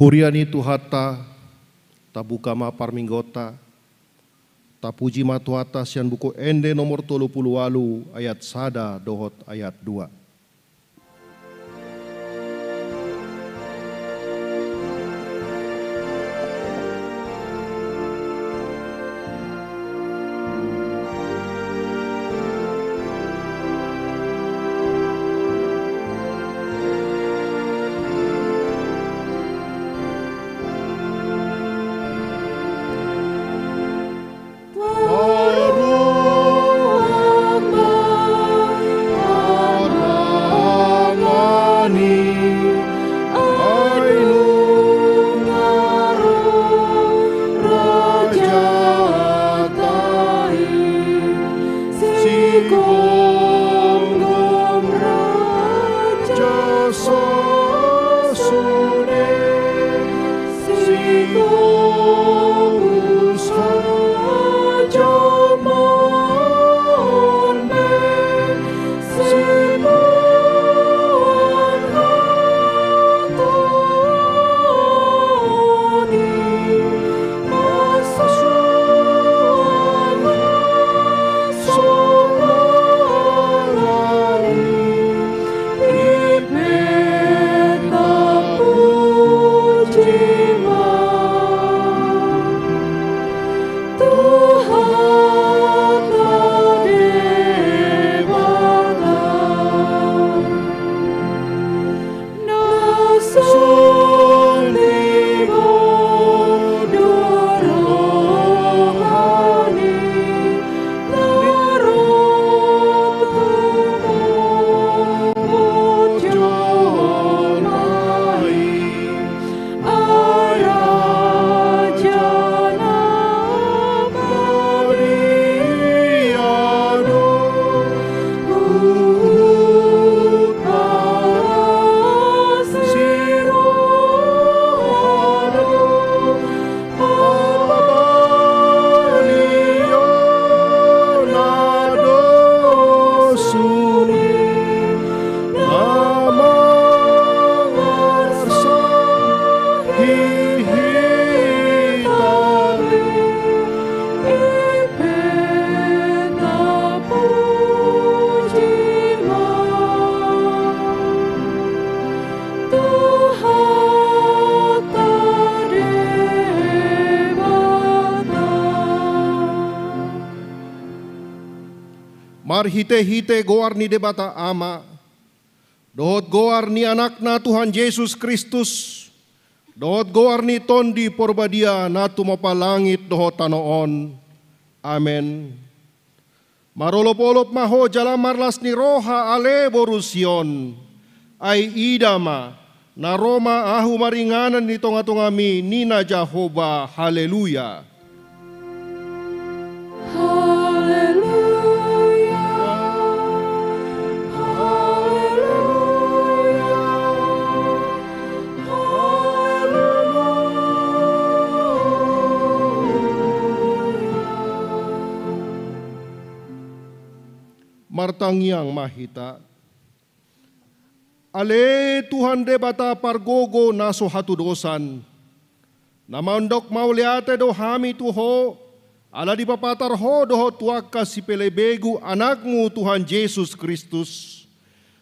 Huriani Tuhata, tabukama parminggota, tapuji matuata sian buku ende nomor 38 ayat sada dohot ayat 2. Mar hite-hite goar ni debata ama, dohot goar ni anakna Tuhan Yesus Kristus, dohot goar ni tondi porbadia na tumapalangit dohot tanoon. Amen. Marolop-olop maho jalamarlas ni roha ale borusion, ay idama na Roma ahu maringanan ni tonga-tongami nina Jehovah. Haleluya. Martangyang mahita, ale Tuhan debata pargogo naso hatudosan, namandok mauliate do hami tuho, ala di papatar ho doho tuaka si pelebegu anakmu Tuhan Yesus Kristus.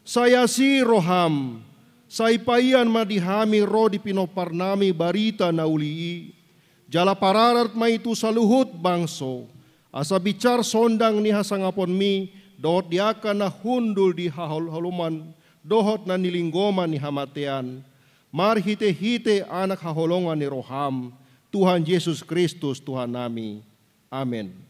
Saya si roham, saipayan madihami ro di pinoparnami barita na ulii, jala pararat maitu saluhut bangso, asa bicar sondang ni hasangapon mi, dohot diaka na hundul di haluman, dohot na nilinggoman ni hamatean. Mar hite-hite anak haholongan ni roham, Tuhan Yesus Kristus Tuhan nami. Amin.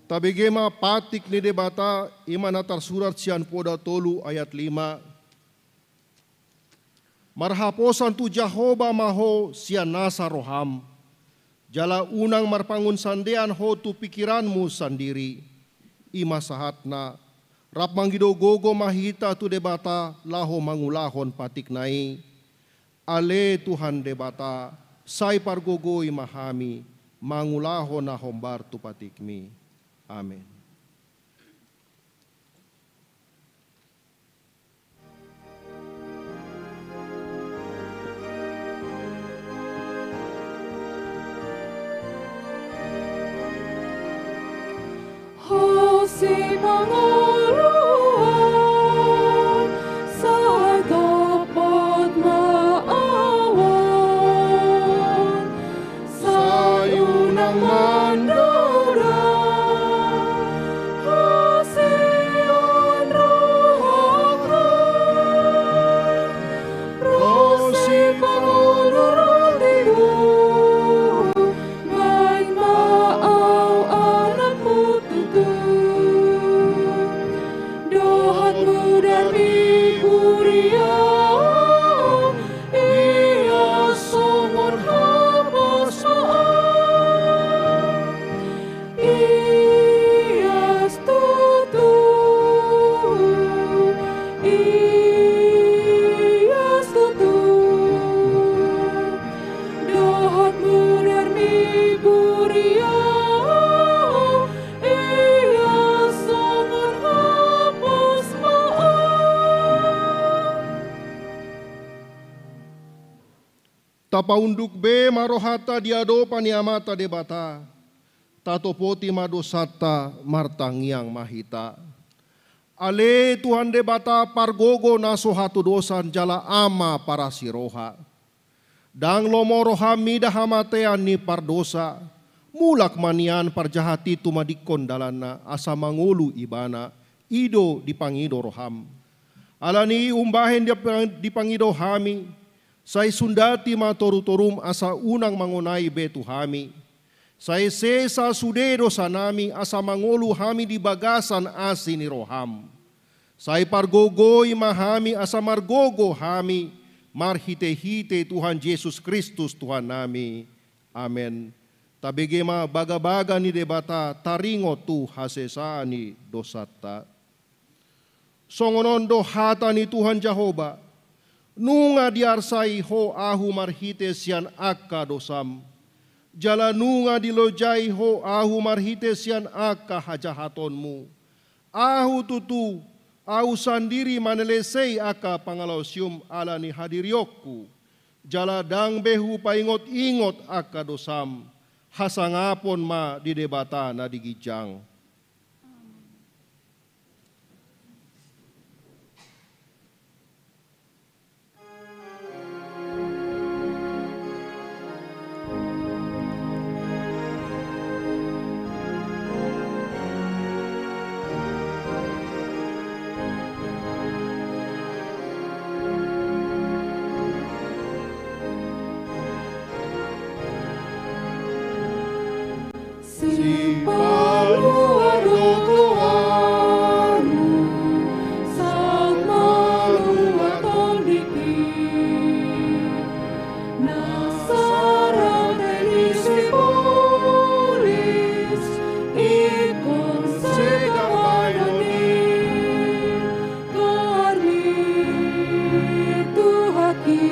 Tabigema patik ni debata imana tersurat sian poda tolu ayat 5. Marhaposan tu Jahoba maho sian nasa roham. Jala unang marpangun sandean ho tu pikiranmu sendiri. Ima sahatna. Rap manggido gogo mahita tu debata laho mangulahon patik nai. Ale Tuhan debata sai pargogo imahami mangulahon na hombar tu patikmi. Amin. Hosi panguluan sa dapat maawan sayo ng mandara hasian rohakran rosi panguluan tiyo baik maaw anak mo dohatmu dari kuriau ia somon habas maaf ia stutu dohatmu dari kuriau ia somon habas Tapaunduk be marohata diado paniamata debata. Tatopoti madosata martangiang mahita. Ale Tuhan debata pargogo naso hatu dosan jala ama para siroha. Dang lomoroha mida hamatean ni pardosa. Mulak manian parjahati tumadikon dalana asa mangulu ibana. Ido dipangido roham. Alani umbahen dipangido hami. Sai sundati matoru-torum asa unang mangunai betu hami. Sai sesa sudedo sanami asa mangolu hami di bagasan asini roham. Sai pargogoi mahami asa margogo hami. Marhite-hite Tuhan Yesus Kristus Tuhan nami. Amen. Tabegema baga-baga ni debata taringo tu hasesani dosata. Songonondo hata ni Tuhan Jahoba. Nunga diarsai ho ahu marhite sian akka dosam. Jala nunga dilojai ho ahu marhite sian akka hajahatonmu. Ahu tutu, ahu sandiri manelesei akka pangalausium ala ni hadiriokku. Jala dang behu paingot-ingot akka dosam. Hasangapon ma di debata na digijang. si paluar do keluaru, Saat maluar tondiki, Nasarang delisi polis, ikon segapadani, Kari tuhaki,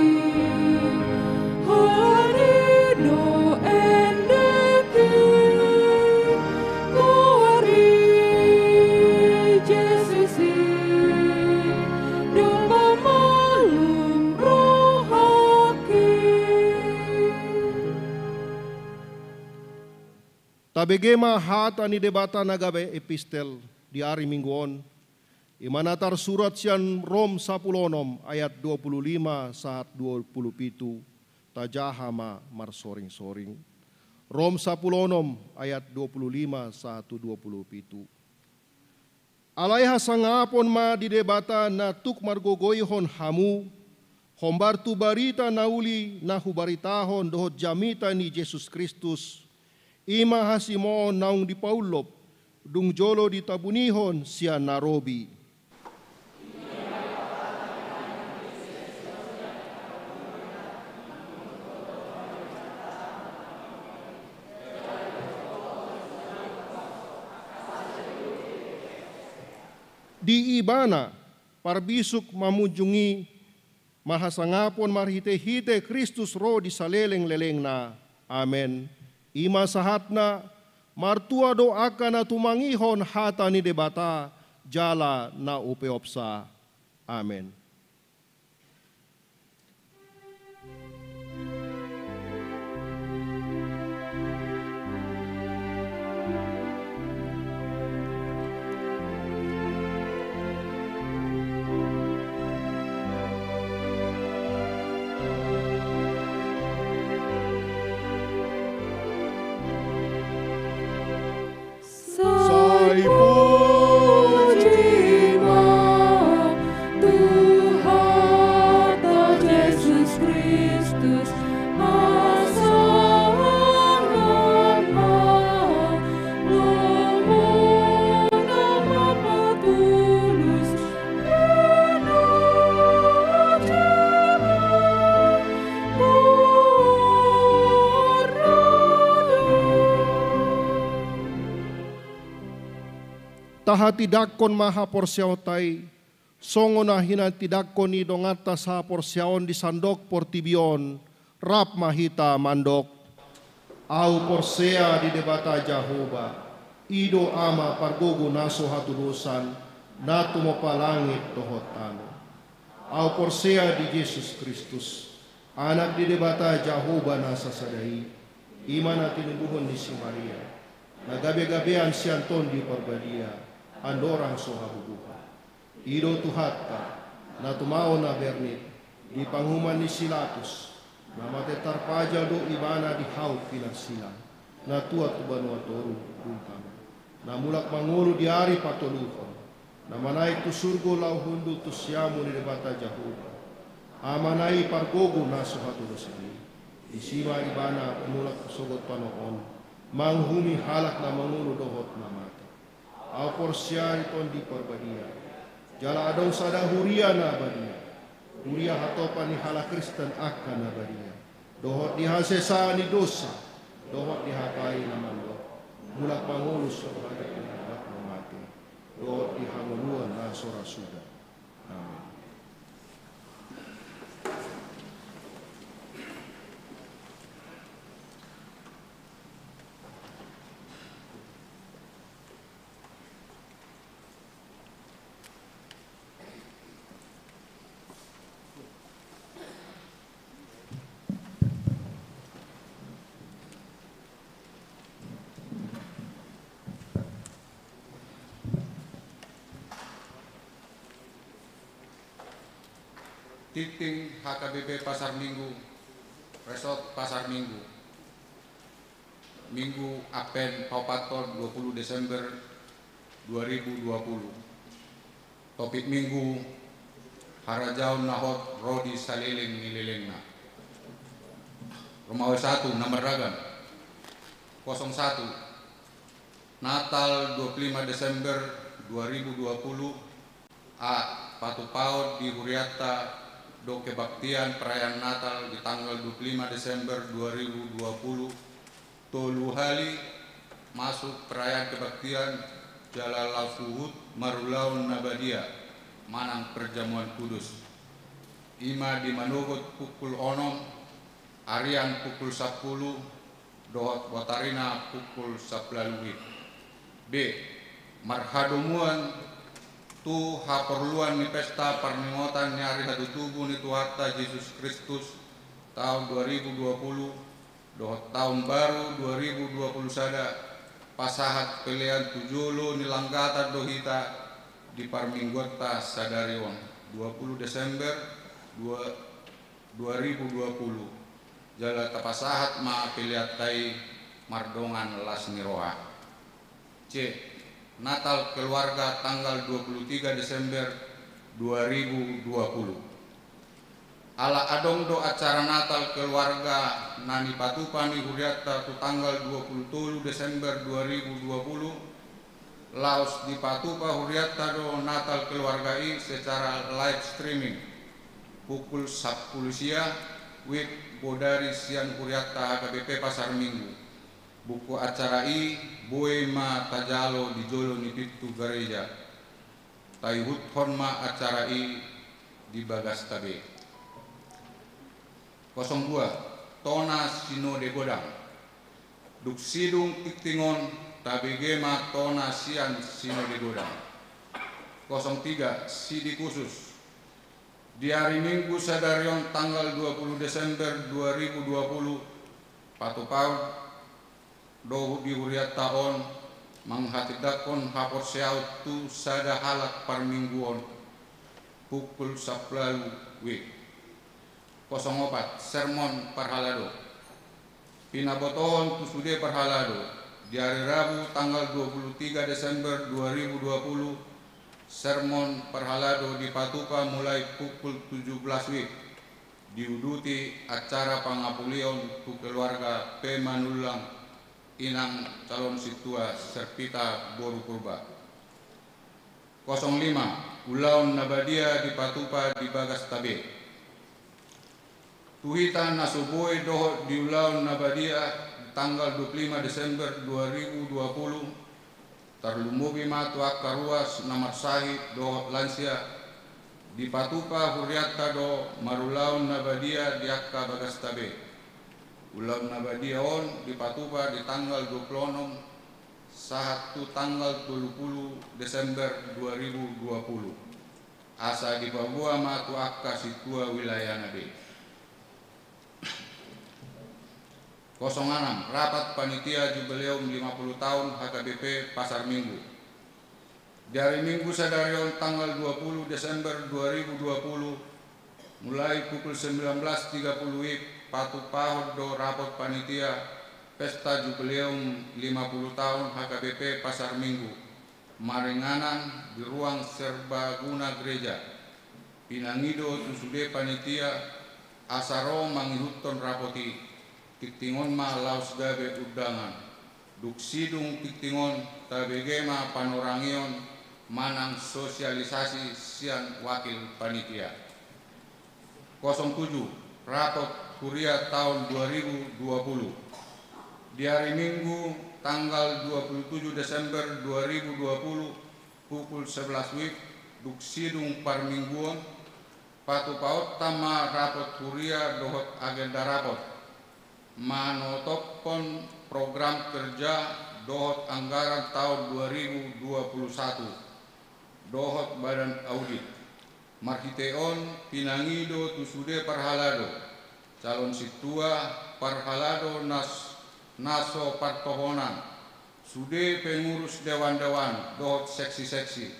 harido endeki, Kari Jesusi, domba malum rohaki. tabegema hata ni debata nagabe epistel di hari mingguon. Imanatar surat sian Rom 10 ayat 25 saat 27 tajahama marsoring-soring. Rom 10 ayat 25 saat 27. Alaiha sangapon ma di debata na tuk margogoyhon hamu, hombartu barita nauli na hubaritahon dohot jamita ni Jesus Kristus, ima hasimoon naung di Paulop, dung jolo di tabunihon siya narobi. Di ibana, parbisuk mamunjungi, mahasangapon marhite-hite Kristus ro di saleleng-leleng na. Amen. Ima sahatna, martua doakan na tumangihon hata ni debata, jala na upeopsa. Amen. Sai puji ma Tuhan Yesus Kristus pasangan ma lumuna Bapa tulus penuh jiwa Taha tidakon maha porsyaotai, songo na hinan tidakon ni dongata sa porsyaon di sandok portibion, rap mahita mandok. Au porsea di debata Jahoba, ido ama pargogo naso hatudosan, nato mo palangit tohot tano. Au porsea di Jesus Kristus, anak di debata Jahoba nasa sadai, iman na tinubuhon ni si Maria, nagabi-gabian si Anton di Parbadia, andorang sohabubuha. Ido tuhatta, na tumao na bernit, di panghuman ni Silatus, na matetar paja do ibana di haut pinarsila, na tuat tubanua toru bungkama, na mulak mangulu di hari patoluhon, na manai tu surgo lau hundu tu siamu ni debata Jahoba, amanai pargogo na sohatu dosani, di sima ibana mulak sogot panoon, manghumi halak na mangulu dohot na mati. Au porsia iton di Parbadia, jala adong sada huria na badia, huria hatopan ni hala Kristen akan na badia, dohot dihasesa ni dosa, dohot dihapai na mandok, mulak mangulus sebagai pendapat mati, dohot dihanguluan na sorasuda. Amin. Titing HKBP Pasar Minggu, Resort Pasar Minggu, Minggu Apen Paupaton 20 Desember 2020. Topik Minggu, Harajaun Nahot Rodi Saliling Nililengna. Romawi 1, nomor ragam 01 Natal 25 Desember 2020 Patu paut di Huriata do kebaktian perayaan Natal di tanggal 25 Desember 2020 tolu hali masuk perayaan kebaktian Jalala Fuhud Marulaun Nabadia Manang Perjamuan Kudus. Ima di Manugot pukul 6, Arian pukul 10, Dohot Watarina pukul 11. B. Marhadomuan tu haperluan ni pesta perningotan nyari hadu tubuh ni Tuharta Yesus Kristus tahun 2020 dohot tahun baru 2020 sada pasahat pilihan tujulu nilanggata dohita di parminggota sadariwang 20 Desember 2020 jala tapasahat ma pilihatai mardongan las niroa. C. Natal keluarga tanggal 23 Desember 2020. Ala adong do acara Natal keluarga nani patupani Huriata tu tanggal 27 Desember 2020 laos di patupa Huriata do Natal keluarga i secara live streaming pukul 10 siang wib bodari sian Huriata HKBP Pasar Minggu. Buku acara i boy ma tajalo di jolo ni pitu gereja. Taihut honma acara i di Bagas Tabe. 02 Tona Sinode Godang. Duk sidung iktingon tabege ma tona sian Sinode Godang. 03 Sidi khusus. Di hari Minggu sadarion tanggal 20 Desember 2020 Patu paut do di Huriat tahun menghatidakon hapor seaut tu sada halak parmingguon pukul 10 wik. 04 sermon parhalado pinabotohon tu sude parhalado di hari Rabu tanggal 23 Desember 2020 sermon parhalado di Patupa mulai pukul 17 wik diuduti acara pangapulion tu keluarga Pemanulang inang calon situa Serpita Boru Purba. 05 Ulaun Nabadia di Patupa di Bagas Tabe. Tuhitan nasuboy dohot di Ulaun Nabadia tanggal 25 Desember 2020 terlumubi matu akaruas namar sahid dohot lansia di Patupa Huriata do Marulaun Nabadia di Akka Bagas Tabe. Ulam Nabadia on di Patupa di tanggal 26 saat tu tanggal 20 Desember 2020 asa di Papua matu akka situa wilayah nabe. 06 Rapat Panitia Jubileum 50 tahun HKBP Pasar Minggu. Dari Minggu sadarion tanggal 20 Desember 2020 mulai pukul 19.30 WIB Patu pahod do rapot panitia Pesta Jubileum 50 tahun HKBP Pasar Minggu maringanan di ruang serbaguna gereja. Pinangido tusude panitia asaro mangihuton rapoti tiktingon ma laus gabe udangan duksidung tiktingon tabegema panorangion manang sosialisasi sian wakil panitia. 07 rapot Kuria tahun 2020 di hari Minggu tanggal 27 Desember 2020 pukul 11 WIB duksidung parmingguon Patu paut tama rapot Kuria dohot agenda rapot manotopon program kerja dohot anggaran tahun 2021 dohot badan audit marhiteon pinangido tusude parhalado calon situa parhalado naso partohonan sude pengurus dewan-dewan dohot seksi-seksi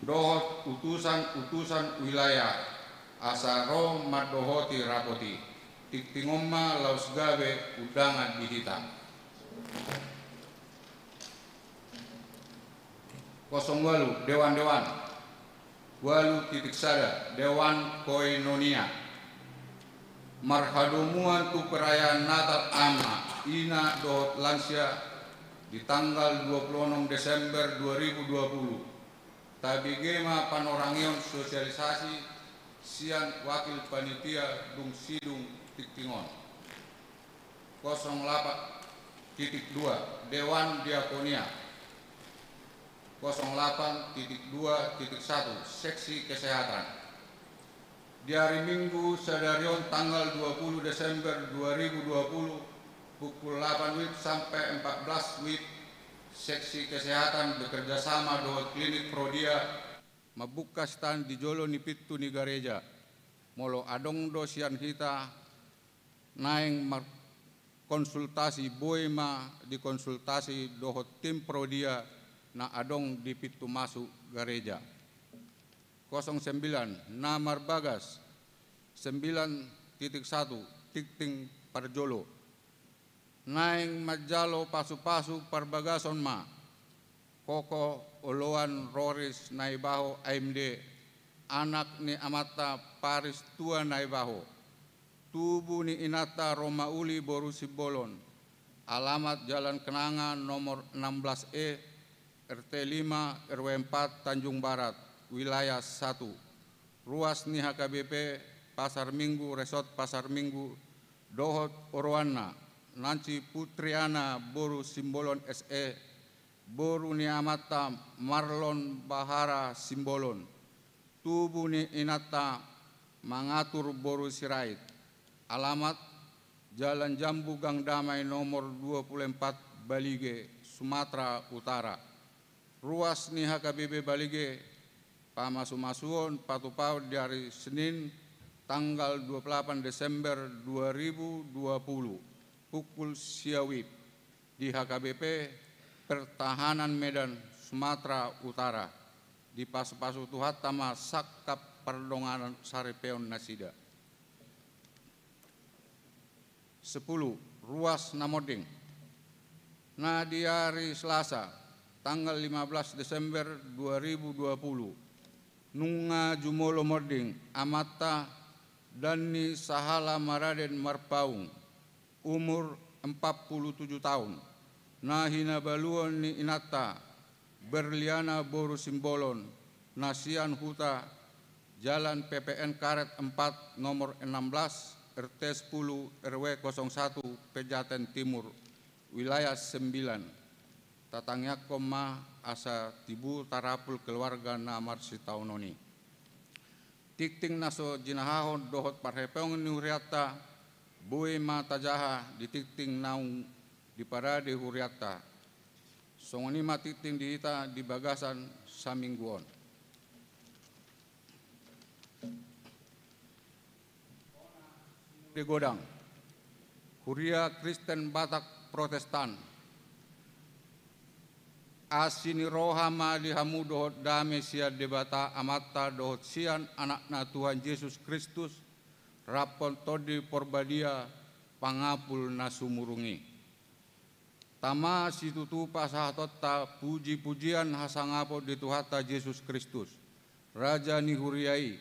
dohot utusan-utusan wilayah asaro madohoti rapoti tiktingomma laus gabe udangan dihitam. 08 dewan-dewan walu titik sada Dewan Koinonia marhadomuan tu perayaan Natal ama ina dohot lansia di tanggal 26 Desember 2020. Tabigema panorangion sosialisasi sian wakil panitia dung sidung Tiktingon. 08.2 Dewan Diakonia. 08.2.1 Seksi Kesehatan. Di hari Minggu Sadarion tanggal 20 Desember 2020 pukul 8 WIB sampai 14 WIB Seksi Kesehatan bekerjasama dengan Klinik Prodia membuka stand di Jolo ni Pitu ni Gareja. Molo adong dosian kita naeng konsultasi boema di konsultasi dohot tim Prodia na adong di Pitu masuk Gareja. 09 Namar Bagas 9.1 Tikting Parjolo naeng majalo pasu-pasu parbagason ma Koko Oloan Roris Naibaho AMD anak ni Amata Paris Tua Naibaho tubuh ni Inata Romauli Boru Sibolon alamat Jalan Kenangan nomor 16E RT 5 RW 4 Tanjung Barat wilayah 1 ruas ni HKBP Pasar Minggu Resort Pasar Minggu Dohot Orwana Nanci Putriana Boru Simbolon SE Boru ni Amata Marlon Bahara Simbolon tubuh ni Inata Mangatur Boru Sirait alamat Jalan Jambu Gang Damai nomor 24 Balige Sumatera Utara ruas ni HKBP Balige Pamasumasuon Patupau dari Senin tanggal 28 Desember 2020 pukul siawib di HKBP Pertahanan Medan Sumatera Utara di Pasu-Pasu Tuhat Tama Sakap Perdonganan Sarepeon Nasida. 10. Ruas Namoding. Nah di hari Selasa tanggal 15 Desember 2020 Nunga Jumolo Moding Amata Dani Sahala Maraden Marpaung umur 47 tahun Nahina Baluon ni Inata Berliana Boru Simbolon Nasian Huta Jalan PPN Karet 4 nomor 16 RT 10 RW 01 Pejaten Timur wilayah 9 tatangnya koma asa tibu tarapul keluarga namar sitaunoni tikting naso jinahahon dohot parhepeong ni huriata bue mata jaha di tikting naung di parade huriata songoni ma tikting dihita di bagasan samingguon di Godang Huria Kristen Batak Protestan asini rohama dihamu dohot dame sia debata amata dohot sian anakna Tuhan Yesus Kristus rapon todi porbadia pangapul nasumurungi tama situtu pasahatotta puji-pujian hasangapo di Tuhata Yesus Kristus Raja ni huriai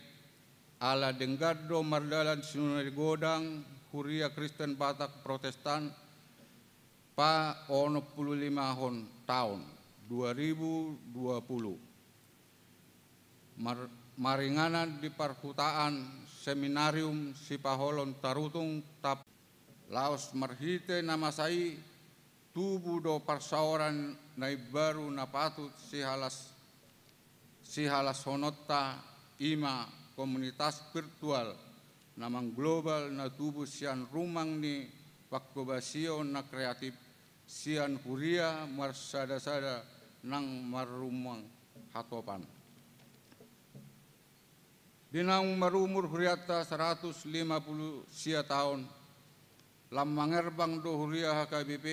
ala denggado mardalan sinunai Godang Huria Kristen Batak Protestan pa 55 hon tahun 2020 maringanan di perhutaan seminarium Sipaholon Tarutung tap laos marhite nama sai tubuh do parsaoran nai baru napatut sihalas honotta ima komunitas virtual namang global na tubuh sian rumang ni wakobasio na kreatif sian huria marsada-sada nang marumang hatopan. Dinang marumur huriata 150 sia tahun lammangerbang do huria HKBP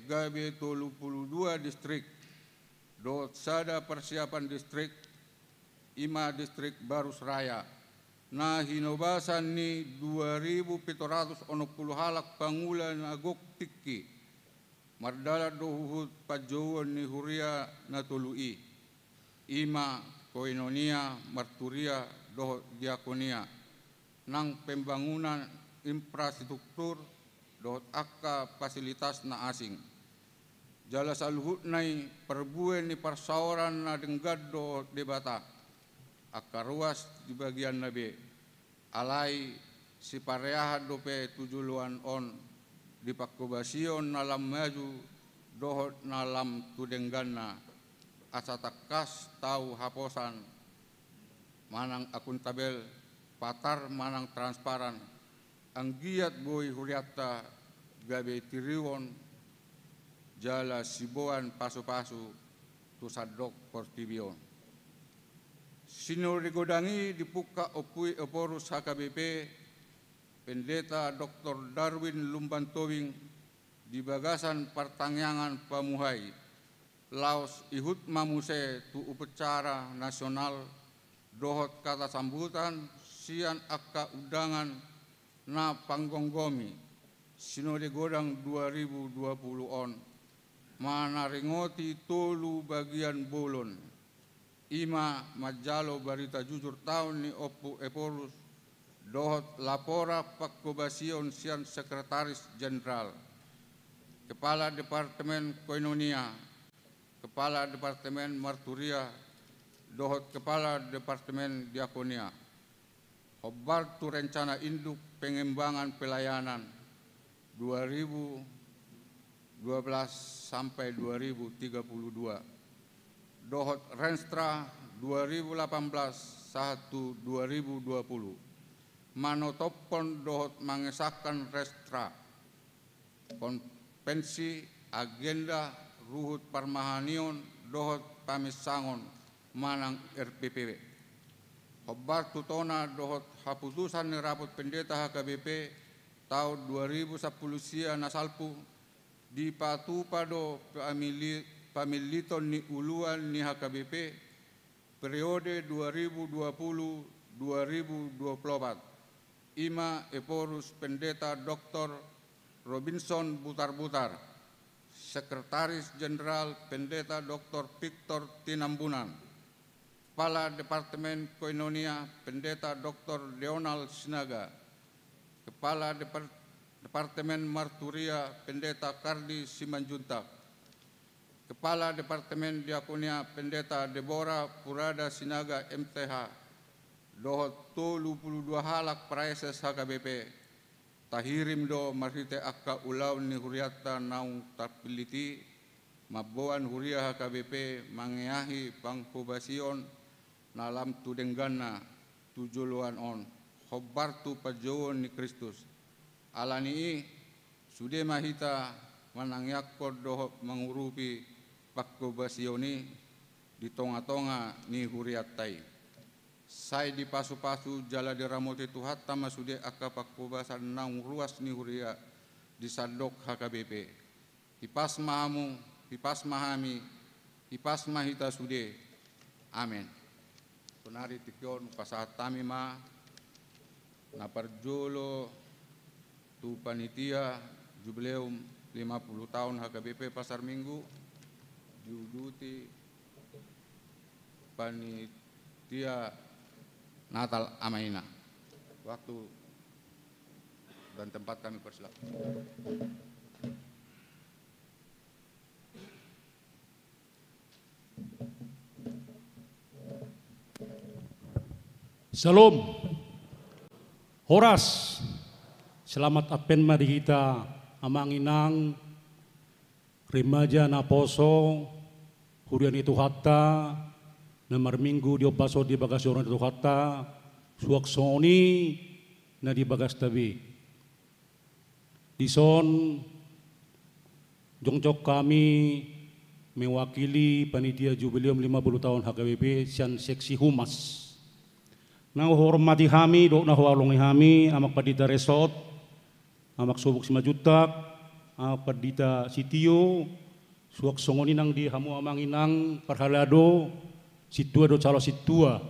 gabe 32 distrik do sada persiapan distrik ima distrik Barus Raya na hinobasan ni 2.760 halak pangulan agok tikki mardala dohut pajauan ni huria natului ima koinonia marturia doh diakonia nang pembangunan infrastruktur dohut akka fasilitas na asing jala saluhut nai perbuen ni persauran na denggad do debata akaruas di bagian nabe alai si pareaha dope tujuluan on di pakubasion nalam maju dohot nalam tudengganna asatakas tau haposan manang akuntabel patar manang transparan anggiat boy huriatta gabe tiriwon jala siboan pasu-pasu tusadok portibion sinur digodangi dipuka opui oporus HKBP Pendeta Dr. Darwin Lumbantowing di bagasan pertangyangan pamuhai laos ihut mamuse tu upacara nasional dohot kata sambutan sian akka undangan na panggonggomi sinode godang 2020 on manaringoti tolu bagian bolon ima majalo barita jujur tahun ni opu eporus dohot lapora pakubasion sian sekretaris jenderal kepala departemen koinonia kepala departemen marturia dohot kepala departemen diakonia Hobar tu rencana induk pengembangan pelayanan 2012 sampai 2032. Dohot Renstra 2018-1-2020. Manotopon dohot mengesahkan Restra. Konvensi agenda ruhut parmahanion dohot pamisangon manang RPPW. Hobar tutona dohot haputusan ni rapot pendeta HKBP tahun 2010 sia nasalpu di patupado pamiliton ni uluan ni HKBP periode 2020-2024 ima eporus pendeta Dr. Robinson Butar-Butar Sekretaris Jenderal Pendeta Dr. Victor Tinambunan Kepala Departemen Koinonia Pendeta Dr. Leonald Sinaga, Kepala Departemen Marturia Pendeta Kardi Simanjuntak, Kepala Departemen Diakonia Pendeta Deborah Purada Sinaga MTH, dohot 22 halak praeses HKBP, tahirim do marhite akka ulau ni huriata naung tapiliti, maboan huria HKBP mangeahi pangkubasion nalam tudengganna tujuluan on hobar tu pajawon ni Kristus alani sude mahita manangyakko doho mangurupi pakubasioni di tonga-tonga ni huriatai sai di pasu-pasu jala diramoti tuhatta masude akka pakubasan naung ruas ni huria di sadok HKBP hipas mahamu hipas mahami hipas mahita sude amin. Tunari tikyon pasahat tami ma na parjolo tu panitia jubileum 50 tahun HKBP Pasar Minggu diuduti panitia Natal Amaina. Waktu dan tempat kami persilakan. Salam, Horas, selamat apen mari kita amanginang remaja na poso hurian itu hatta namar minggu di obaso di bagasoran itu hatta suak soni na di bagas tabi di son jongjok kami mewakili panitia jubileum 50 tahun HKBP sian seksi humas. Nang hormati kami, dok na hualongi kami, amak padita resort, amak subuk 5 juta, amak padita sitio, suak songoni nang di hamu amanginang parhalado, situa do calo situa.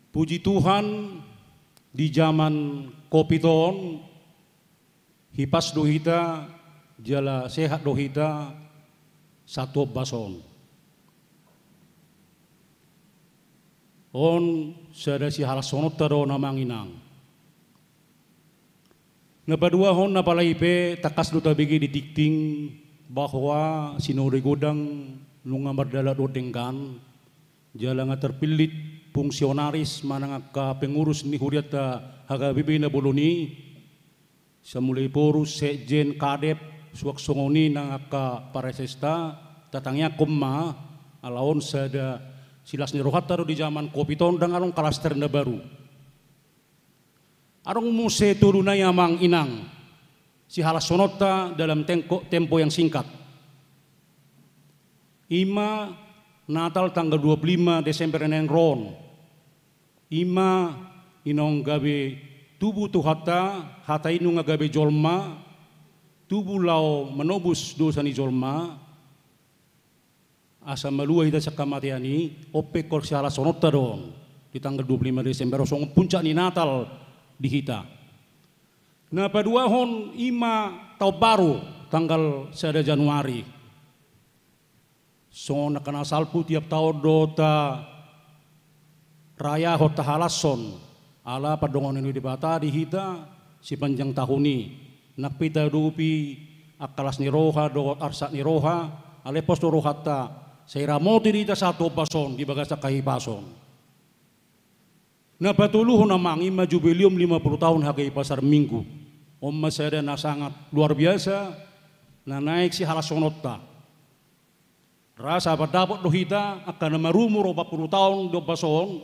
Puji Tuhan, di zaman kopiton, hipas dohita, jala sehat dohita, satu bason. On sada si halasonot taro namanginang. Napadua hon napalaipe takas do tabigi ditikting bahwa sinore godang nunga berdala do tengkan jala nga terpilit fungsionaris manangaka pengurus ni huriata hagabibi na boloni sa mulai porus sekjen kadep suak songoni nangaka paresesta tatangnya kumma alaon sada silas ni rohata do di zaman kopiton dan arong kalaster na baru arong muse turunay amang inang si halasonota dalam tempo yang singkat. Ima Natal tanggal 25 Desember neng ron. Ima inong gabe tubuh tuhata hata inu ngagabe jolma tubuh lau menobus dosa ni jolma asa malua hita sa kamatiani ope kor si halasonota don di tanggal 25 Desember song puncak ni Natal di hita. Nah padua hon ima tahun baru tanggal 1 Januari. So nakana salpu tiap tahun dota raya hota halason ala padongon ini dibata di hita si panjang tahuni nakpita dupi akalas ni roha do arsa ni roha alepos do rohata saya ramoti di satu pason di bagasa kahi pason. Nah patuluh namang ima jubilium 50 tahun hagai pasar minggu. Om masada na sangat luar biasa na naik si halasonota. Rasa dapat dohita akan marumur 40 tahun do pason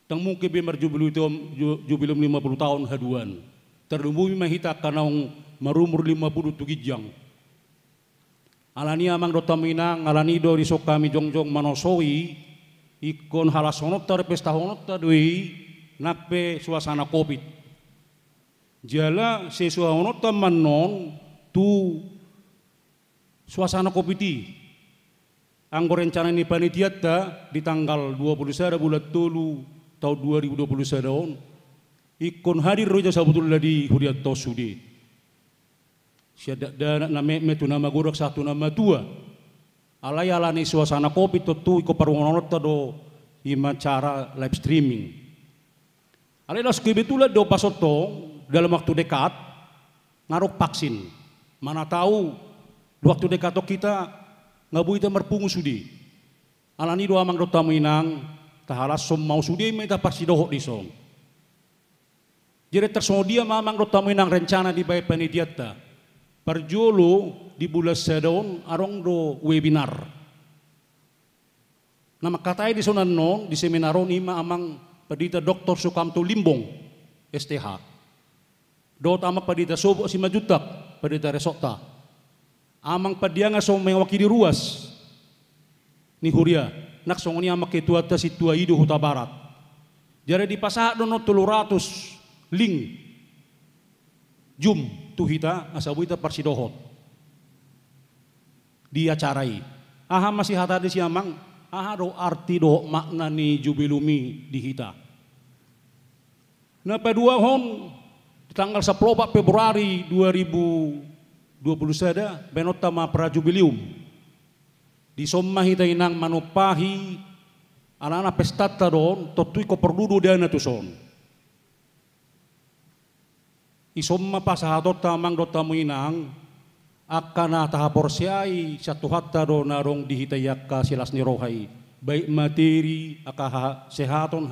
tang mungkin biar jubilium 50 tahun haduan. Terlumui mahita akan marumur 50 tugijang. Alani amang do taminang alani do risok kami jongjong manosoi ikon halasonota pesta honota doi nakpe suasana covid. Jala sesuatu manon tu suasana covid. Anggo rencana ini panitia di tanggal 21 bulan Tulu tahun 2021 ikon hadir roja sabutullah di huriat tosudi. Siada dana nama metu nama gorak satu nama dua. Alayalani suasana kopi tu iko parungonota do ima cara live streaming. Alayalas kebetulan do pasoto dalam waktu dekat ngaruh vaksin. Mana tahu waktu dekat kita ngabu ita merpungu sudi. Alani doa mang dota minang tahalas som mau sudi meta parsidoho di som. Jadi tersodia mamang dota minang rencana di bayi panitiata. Perjolo di bulan sedon arong do webinar. Nama katai di sonan non di seminaron ima amang padita Dr. Sukamto Limbong STH. Do tama padita sobo si majutak padita resokta. Amang padianga so mewakili ruas ni huria nak songoni amak ketua ta situa idu huta barat. Jare di pasaha dono 300 link jum tuhita asabuita parsidohot di acarai. Aha masih hata di siamang aha do arti do makna ni jubilumi di hita. Napa dua hon tanggal 10 Februari 2021 benota ma prajubilium di somma hita inang manupahi anak-anak pestata don totui ko perludu dana tuson isomma pasahatot tamang dota muinang akana tahaporsiai satu hatta do narong dihitayakka silas ni rohai baik materi akaha sehaton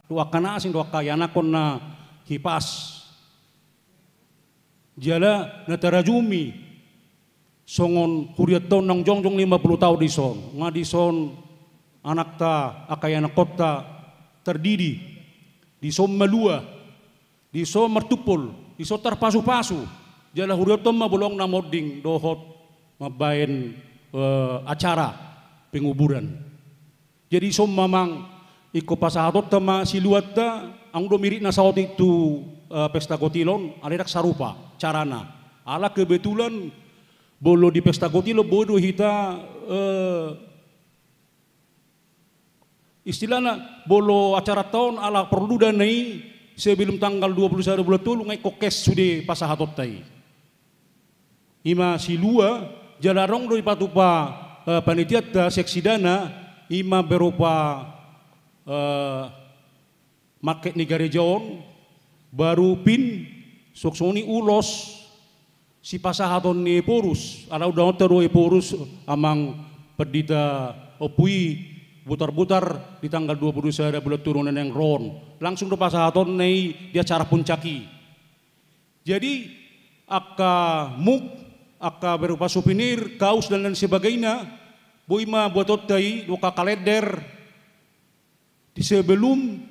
do akana asin do akayanakon na hipas jala natarajumi songon huriat tahun nang jongjong 50 tahun di son ngadison anak ta akayana kota terdidi di som malua di som mertupul di som terpasu-pasu jala huriat tahun mabolong namoding dohot mabain acara penguburan jadi som mamang iko pasahatot tama siluat ta ang domirit na saot itu pesta gotilon alirak sarupa carana ala kebetulan bolo di pesta gotilo bodo hita istilahnya bolo acara tahun ala perlu danai sebelum tanggal 21 bulan tulu ngai kokes sude pasahatot tai ima silua jalarong do patupa panitia seksi dana ima berupa market negara Jaon baru pin soksoni ulos si pasahaton ni porus, ada udah terus porus amang perdita opui butar-butar di tanggal 20 ada bulan turunan yang ron, langsung do pasahaton nih dia cara puncaki. Jadi aka muk, aka berupa souvenir, kaos dan lain sebagainya, boima buat otai doka kalender di sebelum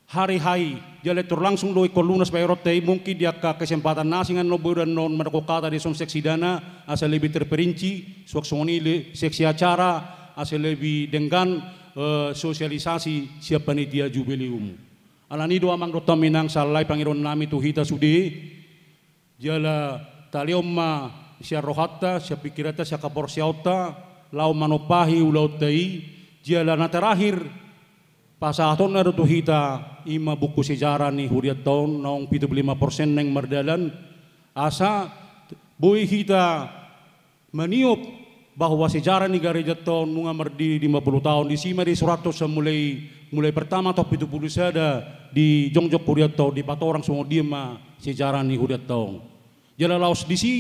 hari hai jadi langsung doi kolunas bayrotai mungkin dia ke kesempatan nasingan no dan non kata di som seksi dana asal lebih terperinci suaksoni seksi acara asal lebih dengan sosialisasi siapa nih dia jubileum alani doa mang dota minang salai pangiron nami tuhita sudi jala taliomma sia rohatta sia pikirata sia kaporsiauta lau manopahi ulautai jala na terakhir pasahaton na tuhita ima buku sejarah ni huriat tahun naong 75% neng merdalan asa boy kita meniup bahwa sejarah ni gereja tahun nunga merdi 50 tahun di sima di suratos mulai pertama atau 70 sada di jongjok huriat tahun di patorang semua dima sejarah ni huriat tahun jala laos di si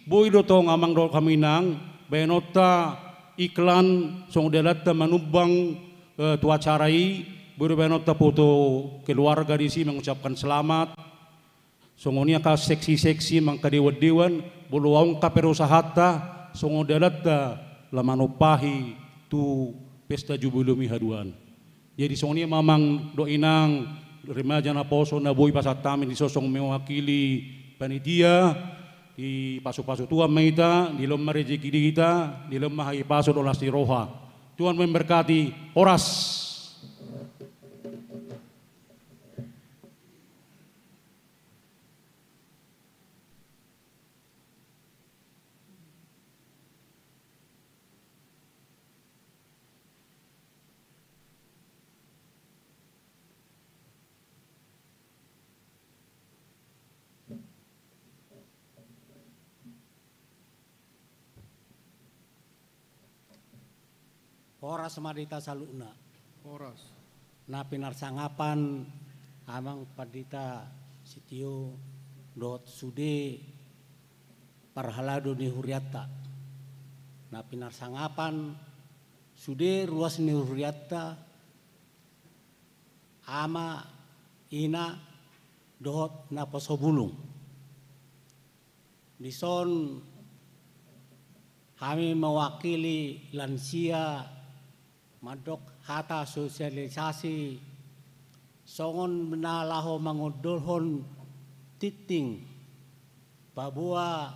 boy do tong amang do kaminang benota iklan song delata manubang tua acarai berbenota foto keluarga di sini mengucapkan selamat songonia ka seksi-seksi mangka dewan-dewan buluang ka perusahata songo delata lamanopahi tu pesta jubilumi haduan jadi songonia mamang do inang remaja na poso na boy pasatamin di sosong mewakili panitia di pasu-pasu tua meita di lomma rezeki kita di lomma hai pasu dolas di roha Tuhan memberkati oras. Horas madita saluna. Horas. Na pinarsangapan amang padita sitio dot sude parhalado ni huriata. Na pinarsangapan sude ruas ni huriata ama ina dot na pasobulung. Dison kami mewakili lansia madok hata sosialisasi songon menalaho mangodolhon titing babua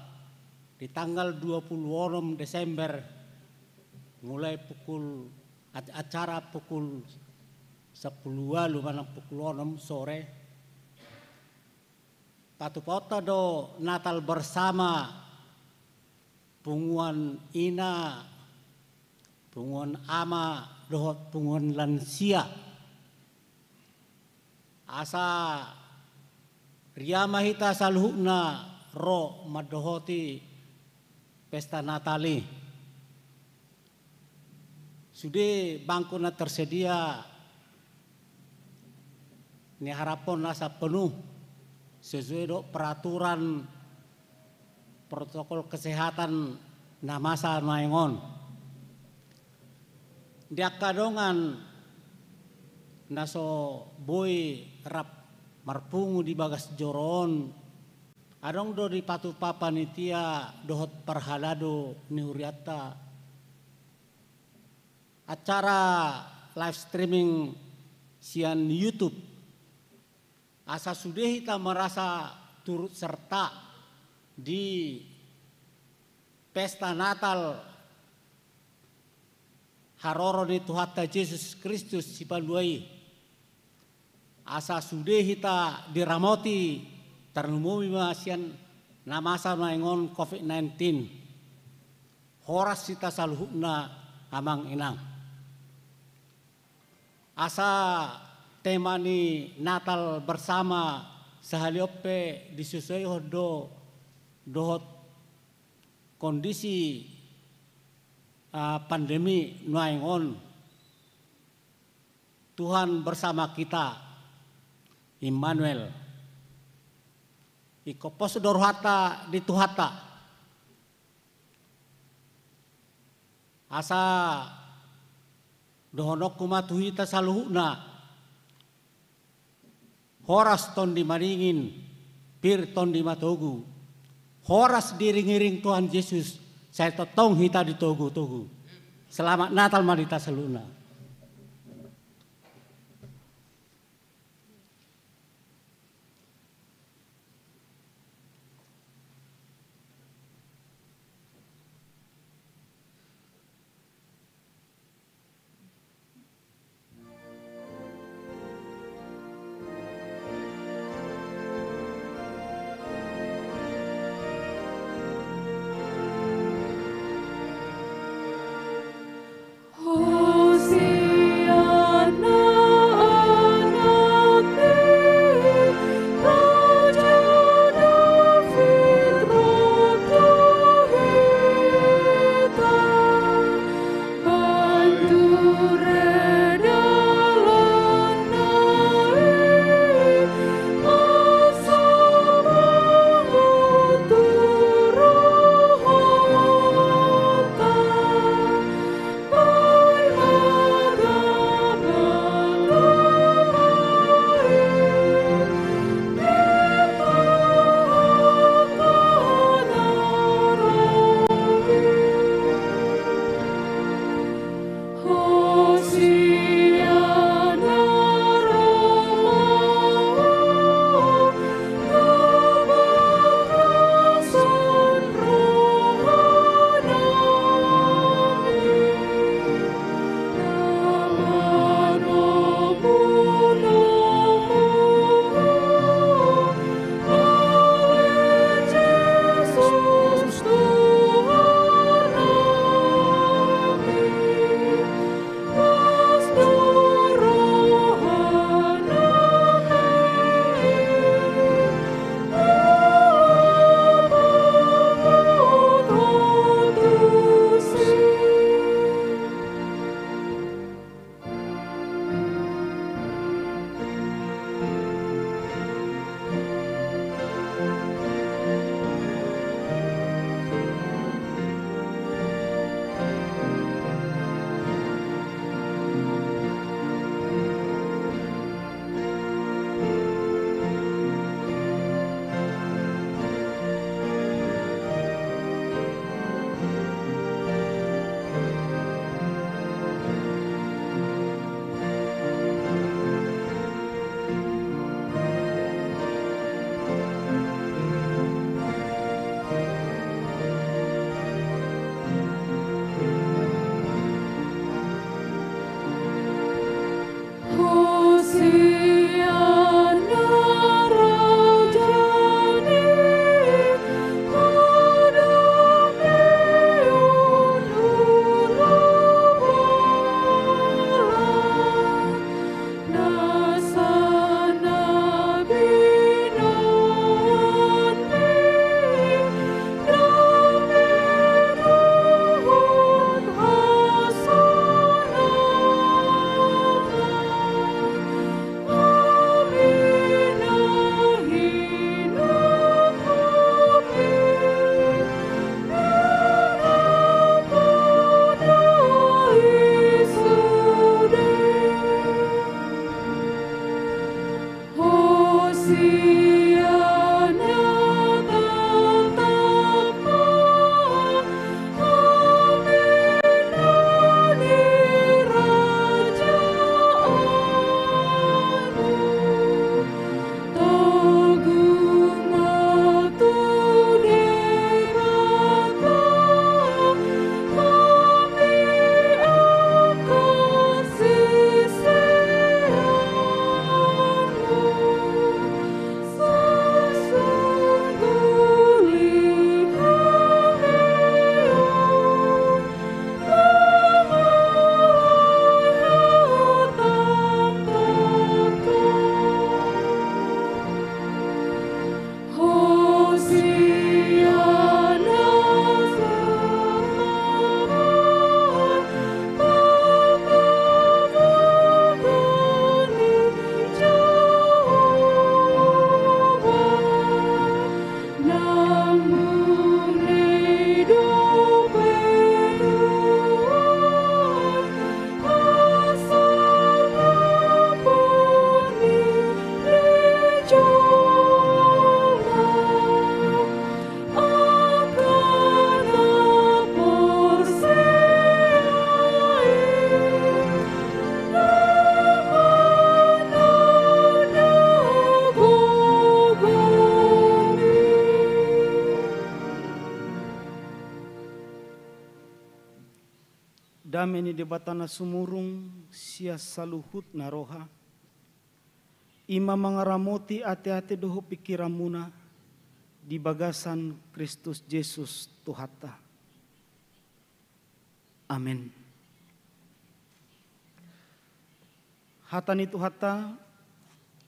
di tanggal 26 Desember mulai pukul acara pukul 10 lumanang pukul 6 sore patupota do Natal bersama punguan ina punguan ama dohot punguan lansia asa riama hita salhuna ro madohoti pesta Natali sudah bangkuna tersedia ni harapon nasa penuh sesuai do peraturan protokol kesehatan na masa maingon dia kadongan naso boy rap marpungu di bagas joron adong do di patu papanitia dohot parhalado ni huriata acara live streaming sian YouTube asa sudah kita merasa turut serta di pesta Natal haroro ni Tuhata Yesus Kristus si paluai asa sudah kita diramoti ternumumi masian namasa maingon COVID-19 horas kita saluhna amang inang asa tema ni Natal bersama sahaliope disusun dohot kondisi pandemi nuaingon Tuhan bersama kita Immanuel iko pos dorhata di tuhata. Asa dohonok kumatuhita saluhuna. Horas ton di maringin, pir ton di matogu. Horas diring-iring Tuhan Yesus, saya totong hita di togu-togu. Selamat Natal Marita Saluna. Jose dameni debatana sumurung sia saluhut naroha. Ima mangaramoti ate-ate doho pikiramuna di bagasan Kristus Yesus Tuhata. Amin. Hatani Tuhata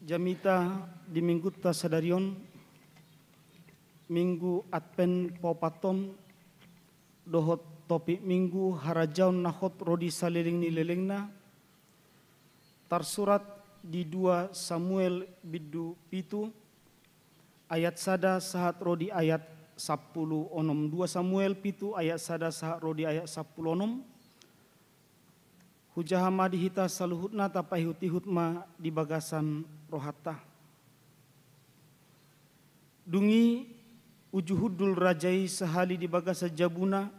jamita di minggu ta sadarion minggu Advent popatom dohot topik minggu harajaun nahot rodi saliling ni lelengna tersurat di 2 Samuel bidu pitu ayat sada sahat rodi ayat 10 onom. 2 Samuel pitu ayat sada sahat rodi ayat 10 onom. Hujahama dihita saluhutna tapai hutihutma di bagasan rohata. Dungi ujuhudul rajai sehali di bagasa jabuna.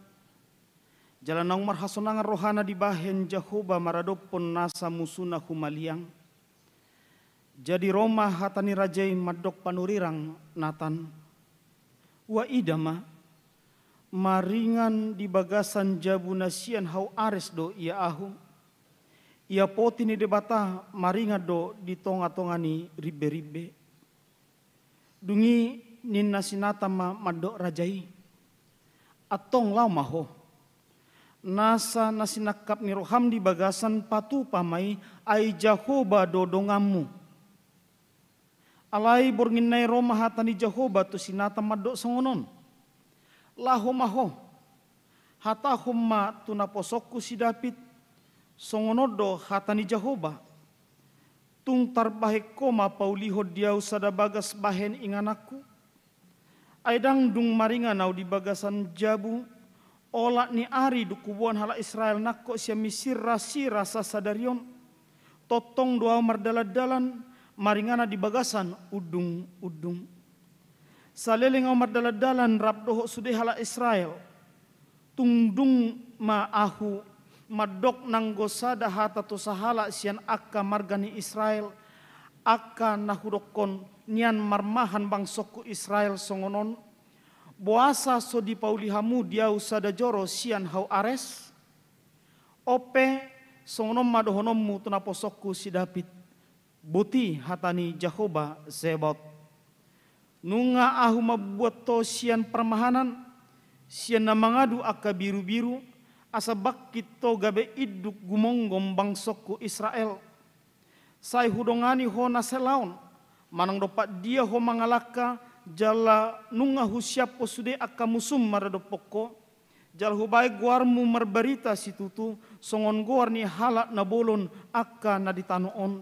Jalan nang marhasonangan rohana di bahen Jahoba maradopon nasa musuna humaliang. Jadi Roma hatani rajai madok panurirang natan. Wa idama maringan di bagasan jabuna sian hau ares do ia ahu. Ia poti ni debata maringa do di tonga-tongani ribe-ribe. Dungi ninna sinata madok rajai. Atong lau maho. Nasa nasinakap ni roham di bagasan patu pamai ai Jahoba dodongamu. Alai bornginai Roma hatani Jahoba tu sinata madok songonon. Laho maho. Hata humma tu naposokku si David. Songonodo hatani Jahoba. Tung tarbahek koma pauliho diau sada bagas bahen inganaku. Aidang dung maringa nau di bagasan jabu. Ola ni ari dukubuan hala Israel nakko sia misir rasi rasa sadarion. Totong doa mardaladalan maringana di bagasan udung-udung. Saleleng mardaladalan rabdoho sude hala Israel. Tungdung maahu madok nanggosada hata to sahala sian akka margani Israel. Akka nahudokon nian marmahan bangsoku Israel songonon. Boasa so di paulihamu diau sada joro sian hau ares. Ope songonom madohonommu tunaposokku si David. Buti hatani Jahoba Zebot. Nunga ahu mabuat to sian permahanan. Sian namangadu akka biru-biru. Asa bakit to gabe iduk gumonggom bangsokku Israel. Sai hudongani ho naselaon. Manang dopat dia ho mangalaka. Jala nunga husiapo sude akka musum maradopoko. Jal hubai guarmu marbarita situtu. Songon guar ni halak na bolon akka na ditanoon.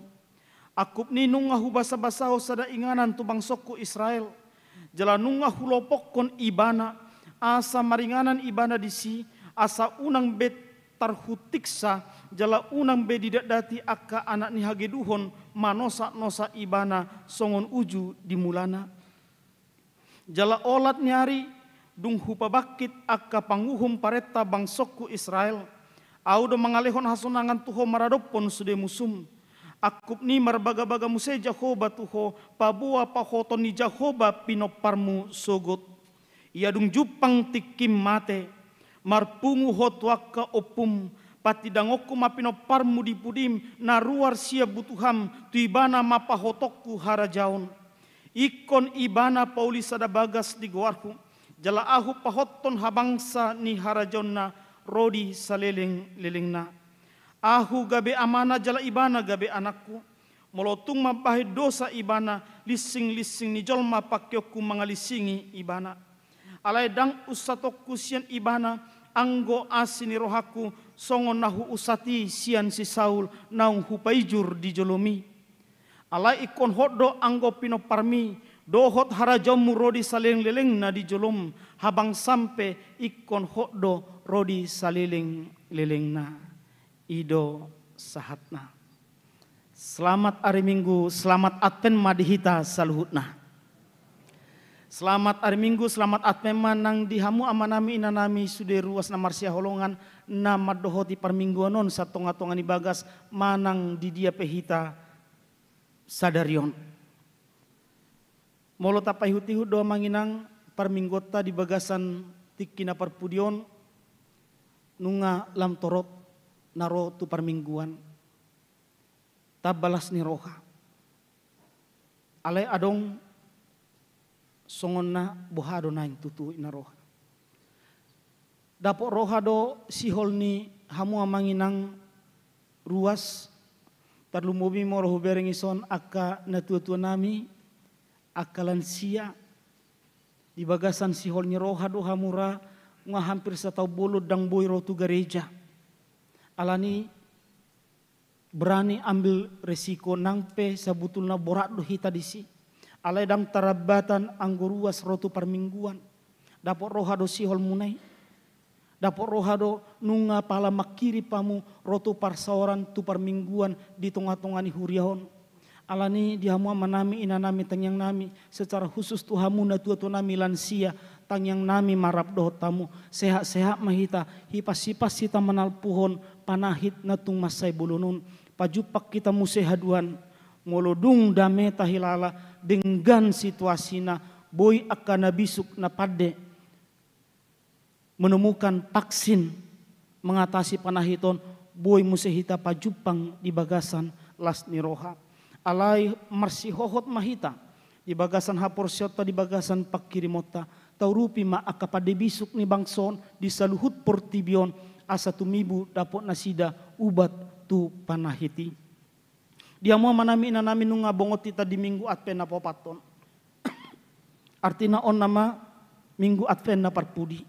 Akup ni nunga hubasa-basaho sada inganan tu bangsokku Israel. Jala nunga hulopokon ibana. Asa maringanan ibana disi. Asa unang bet tarhutiksa. Jala unang bet didadati akka anak ni hageduhon. Manosa-nosa ibana songon uju dimulana. Jala olat nyari dung hupa bakit akka panguhum pareta bangsokku Israel. Audo mangalehon hasonangan tuho maradopon sude musum. Akup ni marbaga-baga muse Jahoba tuho pabua pahoton ni Jahoba pinoparmu sogot. Ia dung jupang tikim mate marpungu hotwaka opum pati dangoku mapinoparmu dipudim naruar sia butuham tuibana mapahotokku harajaun. Ikon ibana pauli sada bagas di goarku. Jala ahu pahoton habangsa ni harajonna rodi saleleng-lelengna. Ahu gabe amana jala ibana gabe anakku. Molotung mabahe dosa ibana lising-lising ni jolma pakyoku mangalisingi ibana. Alai dang usatokku sian ibana anggo asini rohaku songon nahu usati sian si Saul naung hupaijur di jolomi. Alai ikon hoddo anggo pino parmi dohot harajamu rodi saleng-leleng na di jolom habang sampe ikon hoddo rodi saleleng-leleng na ido sahatna. Selamat hari Minggu, selamat Advent madihita saluhutna. Selamat hari Minggu, selamat Advent manang dihamu amanami inanami sude ruas na marsia holongan na madohoti parmingguanon sa tonga-tonga ni bagas manang di dia pehita sadarion. Molo tapai hutihu doa manginang parminggota di bagasan tikina parpudion nunga lam torot naro tu permingguan tabalas ni roha. Alai adong songon na bohado na tutu ina roha. Dapok roha do sihol ni hamu amanginang ruas tarlumobi mo roho berengison aka na tua nami akalan sia di bagasan sihol ni roha do hamura nga hampir sa tau bolo dang boy rotu gereja. Alani berani ambil resiko nangpe sabutulna borak do hita disi. Alai dam tarabatan angguruas rotu permingguan. Dapok roha do sihol munai. Dapok roha do nunga pala makiri pamu rotu parsaoran tu permingguan di tengah-tengah ni huriahon. Alani dihamu manami inanami tangyang nami secara khusus tuhamu na tua nami lansia tangyang nami marap do tamu sehat-sehat mahita hipas-hipas kita manal puhon panahit na tung masay bulunun pajupak kita musehaduan ngolodung dame tahilala dengan situasina boy akan nabisuk na pade menemukan vaksin mengatasi panahiton boy musehita pajupang di bagasan las niroha. Alai marsi hohot mahita di bagasan hapor syota di bagasan pakirimota taurupi ma akapade bisuk ni bangson di saluhut portibion asa tumibu dapot nasida ubat tu panahiti. Dia mau manami inanami nunga bongot kita di minggu Advent na popaton. Artina on nama minggu Advent na parpudi.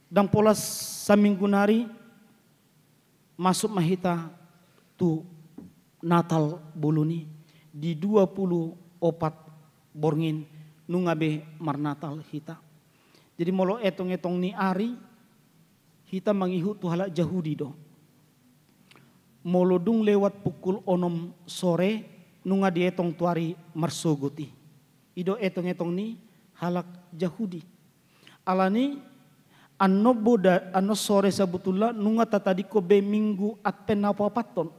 Dan polas sa minggu nari masuk mahita tu Natal buluni di 24 borngin nungabe marnatal hita. Jadi molo etong-etong ni ari hita mangihu tu halak Jahudi do. Molo dung lewat pukul 6 sore nunga dietong tuari marsogoti. Ido etong-etong ni halak Jahudi. Alani anno boda anno sore sabutullah nunga tatadiko be minggu Advent na papaton.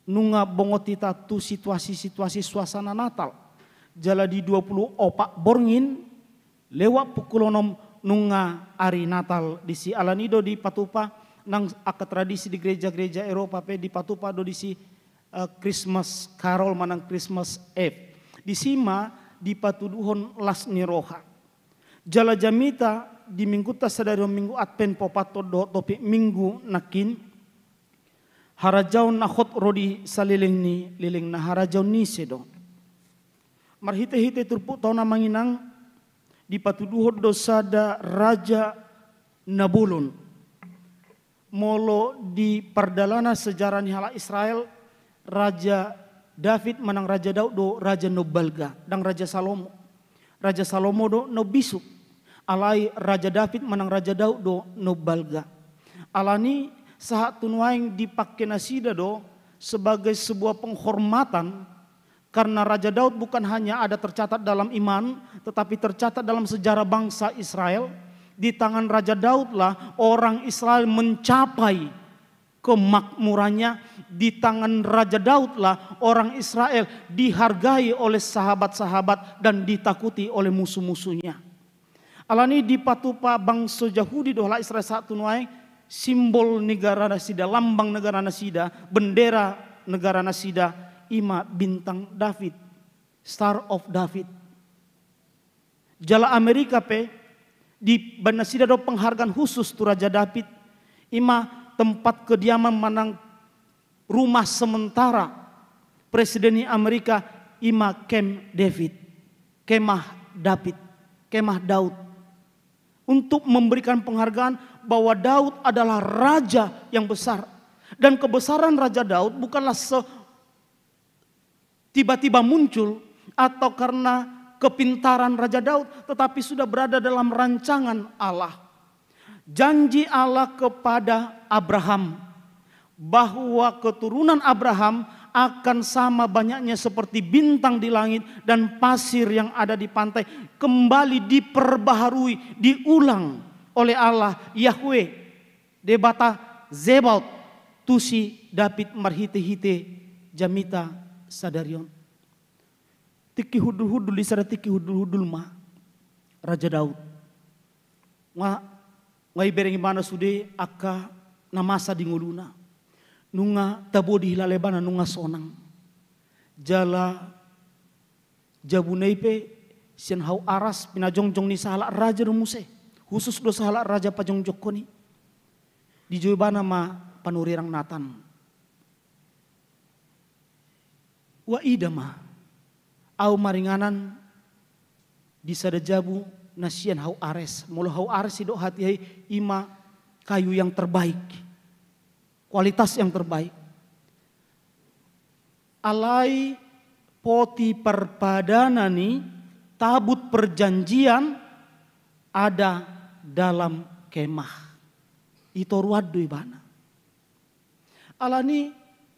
Nunga bongotita tu situasi-situasi suasana Natal. Jala di 24 borngin lewat pukul 6 nunga ari Natal di si alanido di patupa nang aka tradisi di gereja-gereja Eropa pe di patupa do di si Christmas Carol manang Christmas Eve. Di sima di patuduhon las niroha. Jala jamita di minggu ta sadari minggu Advent popato do topi minggu nakin harajau na hot rodi saliling na harajau ni sedo. Marhite-hite turpu tau na manginang di patuduhod dosada Raja Nabulun. Molo di pardalana sejarah ni hala Israel Raja David manang Raja Daud do Raja Nobalga dan Raja Salomo. Raja Salomo do Nobisuk. Alai Raja David manang Raja Daud do Nobalga. Alani saat tunuaing dipakai nasida do sebagai sebuah penghormatan karena Raja Daud bukan hanya ada tercatat dalam iman tetapi tercatat dalam sejarah bangsa Israel. Di tangan Raja Daud lah orang Israel mencapai kemakmurannya. Di tangan Raja Daud lah orang Israel dihargai oleh sahabat-sahabat dan ditakuti oleh musuh-musuhnya. Alani di patupa bangsa Yahudi dohla Israel saat tunuaing simbol negara nasida, lambang negara nasida, bendera negara nasida, ima bintang David, Star of David. Jala Amerika pe di banasida do penghargaan khusus tu Raja David, ima tempat kediaman manang rumah sementara Presiden Amerika, ima Camp David, kemah David, kemah Daud. Untuk memberikan penghargaan bahwa Daud adalah raja yang besar. Dan kebesaran Raja Daud bukanlah tiba-tiba muncul atau karena kepintaran Raja Daud, tetapi sudah berada dalam rancangan Allah. Janji Allah kepada Abraham bahwa keturunan Abraham akan sama banyaknya seperti bintang di langit dan pasir yang ada di pantai, kembali diperbaharui, diulang oleh Allah Yahweh. Debata Zebaut tusi David marhite-hite jamita sadarion. Tiki hudul-hudul disara tiki hudul-hudul ma Raja Daud. Ngai bereng mana sude aka namasa di nguluna. Nunga tabo di hilalebana nunga sonang. Jala jabuneipe sian hau aras pinajongjong ni sahala raja rumuse. Khusus do sahala raja pajongjoko ni. Di joibana ma panurirang natan. Wa idama au maringanan di sadajabu nasian hau ares. Molo hau ares idok hati ima kayu yang terbaik. Kualitas yang terbaik. Alai poti perpadanani tabut perjanjian ada dalam kemah. Ito ruadu ibana. Alani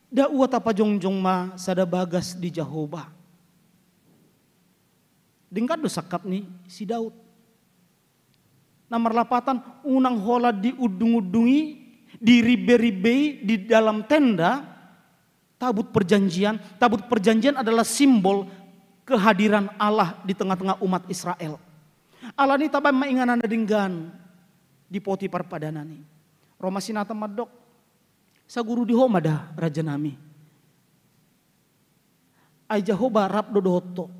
da uat apa jongjong ma sada bagas di Jahoba. Dingkat do sakap ni si Daud. Nomor 8 unang hola diudung-udungi, diribe-ribe di dalam tenda tabut perjanjian. Tabut perjanjian adalah simbol kehadiran Allah di tengah-tengah umat Israel. Allah ni tabay mainganan dinggan di poti parpadanani. Roma sinata madok sa guru di homada raja nami. Ay Jahoba rap do dohoto.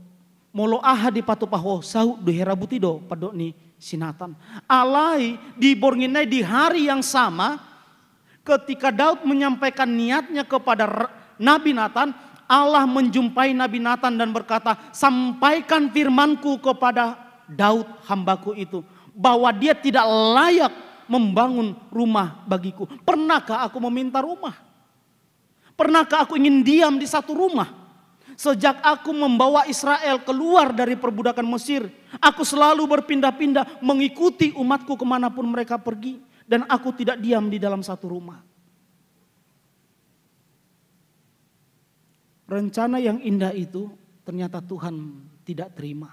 Molo aha di patupaho sau do herabuti do padok ni sinatan. Alai dibornginai di hari yang sama ketika Daud menyampaikan niatnya kepada Nabi Nathan, Allah menjumpai Nabi Nathan dan berkata, sampaikan firmanku kepada Daud hambaku itu, bahwa dia tidak layak membangun rumah bagiku. Pernahkah aku meminta rumah? Pernahkah aku ingin diam di satu rumah? Sejak aku membawa Israel keluar dari perbudakan Mesir, aku selalu berpindah-pindah mengikuti umatku kemanapun mereka pergi. Dan aku tidak diam di dalam satu rumah. Rencana yang indah itu ternyata Tuhan tidak terima.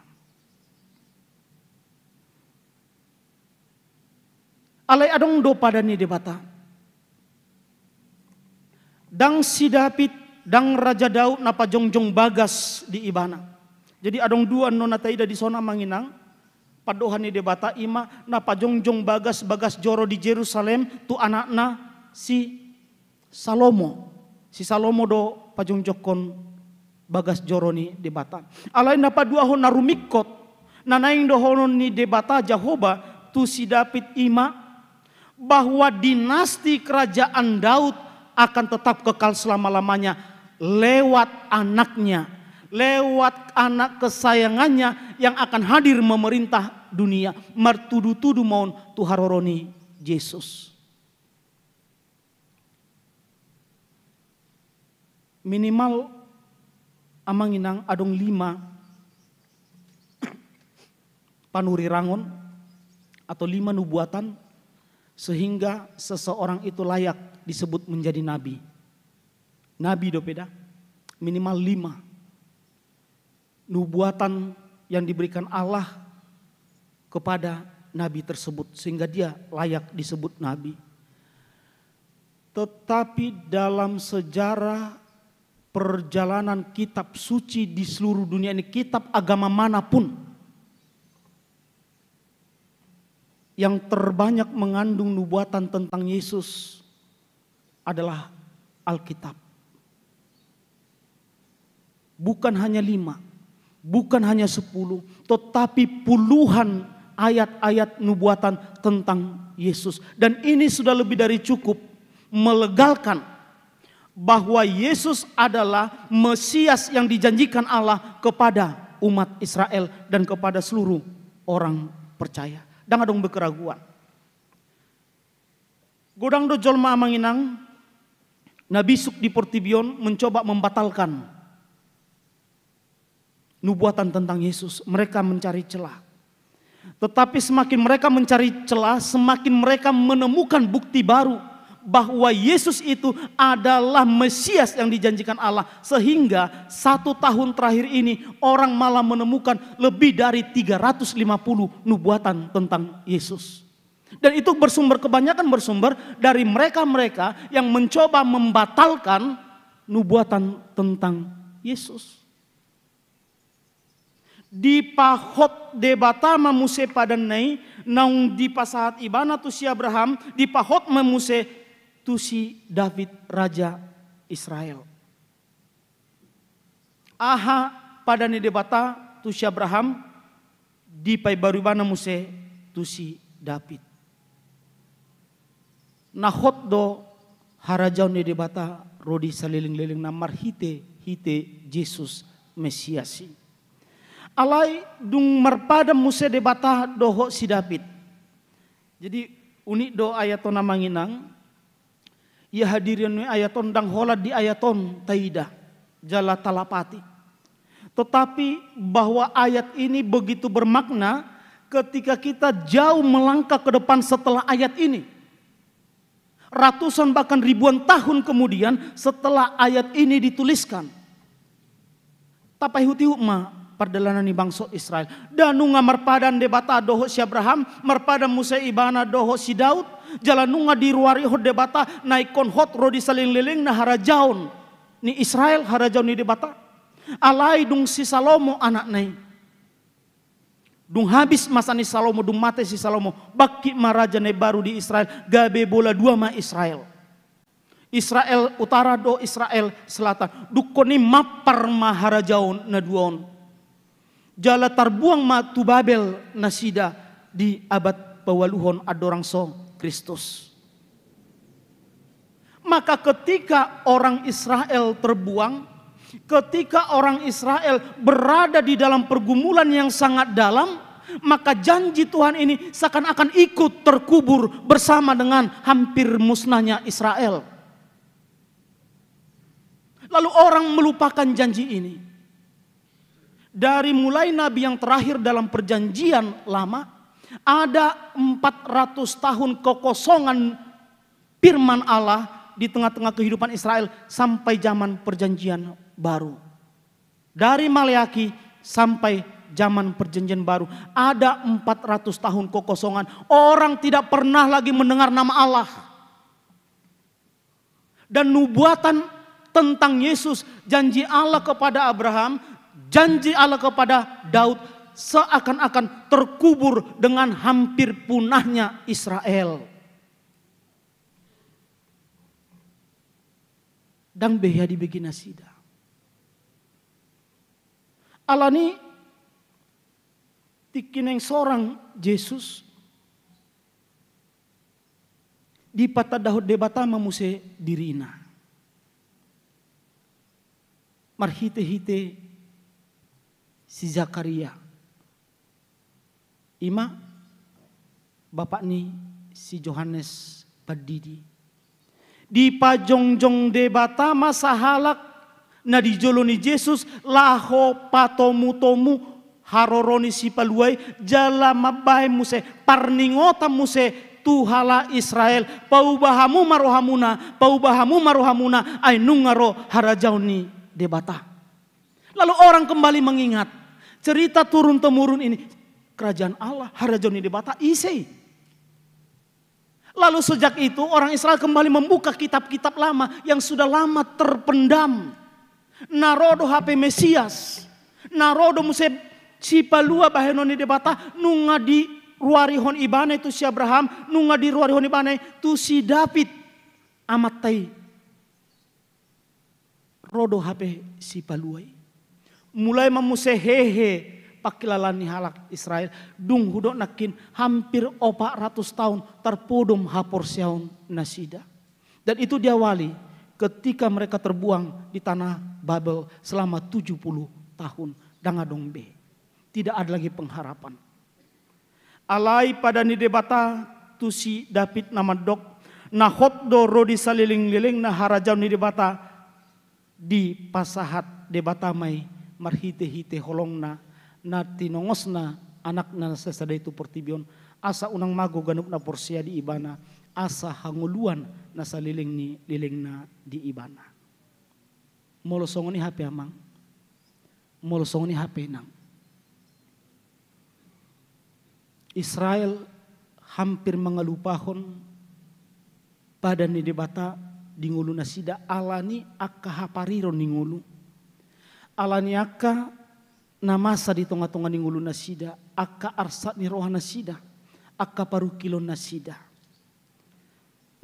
Alai adong do padani debata. Dang si David, dang Raja Daud napa jongjong bagas di ibana. Jadi adong dua nona taida di sona manginang. Padohan ni debata ima napa jongjong bagas joro di Jerusalem tu anakna si Salomo. Si Salomo do pajongjokon bagas joro ni debata. Alain napa dua hon narumikot. Nanaing do honon ni debata Jahoba tu si David ima bahwa dinasti kerajaan Daud akan tetap kekal selama-lamanya lewat anaknya, lewat anak kesayangannya yang akan hadir memerintah dunia. Martudu-tudu maun tuharoroni Yesus. Minimal amanginang adong 5 panuri rangon atau 5 nubuatan sehingga seseorang itu layak disebut menjadi nabi. Nabi dopeda minimal 5 nubuatan yang diberikan Allah kepada nabi tersebut sehingga dia layak disebut nabi. Tetapi dalam sejarah perjalanan kitab suci di seluruh dunia ini, kitab agama manapun yang terbanyak mengandung nubuatan tentang Yesus adalah Alkitab. Bukan hanya 5, bukan hanya 10, tetapi puluhan ayat-ayat nubuatan tentang Yesus. Dan ini sudah lebih dari cukup melegalkan bahwa Yesus adalah Mesias yang dijanjikan Allah kepada umat Israel dan kepada seluruh orang percaya. Dan adong bekeraguan. Godang do jolma manginang Nabi Suk di Portibion mencoba membatalkan nubuatan tentang Yesus. Mereka mencari celah. Tetapi semakin mereka mencari celah, semakin mereka menemukan bukti baru bahwa Yesus itu adalah Mesias yang dijanjikan Allah. Sehingga 1 tahun terakhir ini orang malah menemukan lebih dari 350 nubuatan tentang Yesus. Dan itu kebanyakan bersumber dari mereka-mereka yang mencoba membatalkan nubuatan tentang Yesus. Di pahot debata mamuse padanai naung di pasahat ibana tu si Abraham di pahot mamuse tu si David raja Israel. Aha pada ni debata tu si Abraham di pai barubana muse tu si David. Nahot do harajau ni debata rodi saliling-liling namar hite Jesus Mesiasi. Alai dung marpada muse debata doho si David. Jadi unik do ayaton namanginang. Ia hadirin ayaton dang holat di ayaton taida jala talapati. Tetapi bahwa ayat ini begitu bermakna ketika kita jauh melangkah ke depan setelah ayat ini. Ratusan bahkan ribuan tahun kemudian setelah ayat ini dituliskan. Tapai huti hukma perdalanan ni bangsa Israel. Danunga marpadan debata doho si Abraham, marpadan Musa ibana doho si Daud, jalanunga diruari hod debata naikon hot rodi saling liling na harajaun ni Israel harajaun ni debata. Alai dung si Salomo anak nai. Dung habis masa ni Salomo, dung mate si Salomo, baki maraja ne baru di Israel, gabe bola dua ma Israel. Israel utara do Israel selatan. Dukoni mapar maharajaun na duon. Jala tarbuang ma tu Babel nasida di abad pawaluhon adorang so Kristus. Maka ketika orang Israel terbuang, ketika orang Israel berada di dalam pergumulan yang sangat dalam, maka janji Tuhan ini seakan-akan ikut terkubur bersama dengan hampir musnahnya Israel. Lalu orang melupakan janji ini. Dari mulai nabi yang terakhir dalam perjanjian lama, ada 400 tahun kekosongan firman Allah di tengah-tengah kehidupan Israel sampai zaman perjanjian baru. Dari Maleaki sampai zaman perjanjian baru ada 400 tahun kekosongan. Orang tidak pernah lagi mendengar nama Allah. Dan nubuatan tentang Yesus, janji Allah kepada Abraham, janji Allah kepada Daud seakan-akan terkubur dengan hampir punahnya Israel. Dan beha dibikin nasida. Alani tikineng seorang Yesus di patah dahud debata mamuse dirina. Marhite-hite si Zakaria. Ima bapak ni si Yohanes Padidi. Di pajongjong debata masa halak na dijoloni Yesus laho patomu-tomu haroroni si paluai jala mabai muse parningota muse tuhala Israel paubahamu marohamuna ay nungaro harajauni debata. Lalu orang kembali mengingat cerita turun temurun ini, kerajaan Allah harajauni debata isi. Lalu sejak itu orang Israel kembali membuka kitab-kitab lama yang sudah lama terpendam. Narodo HP Mesias, narodo muse cipalua bahenoni debata nunga di ruarihon ibane tu si Abraham, nunga di ruarihon ibane tu si David amatai. Rodo HP si paluai. Mulai memuse hehe pakilalani halak Israel. Dung hudok nakin hampir 400 tahun terpodom hapor siaun nasida. Dan itu diawali ketika mereka terbuang di tanah Babel selama 70 tahun. Dangadong be. Tidak ada lagi pengharapan. Alai pada ni debata tu si David nama dok. Nahot do rodi saliling-liling na harajau ni debata. Di pasahat debata mai marhite-hite holongna na tinongosna anak na sesada itu pertibion asa unang mago ganuk na porsia di ibana asa hanguluan na saliling ni lilingna di ibana. Molosong ni HP amang. Molosong ni HP nang. Israel hampir mengelupahon pada ni debata di ngulu nasida alani akka hapariron di ngulu. Alani akka namasa di tonga-tonga di ngulu nasida. Akka arsat ni roha nasida. Akka parukilon nasida.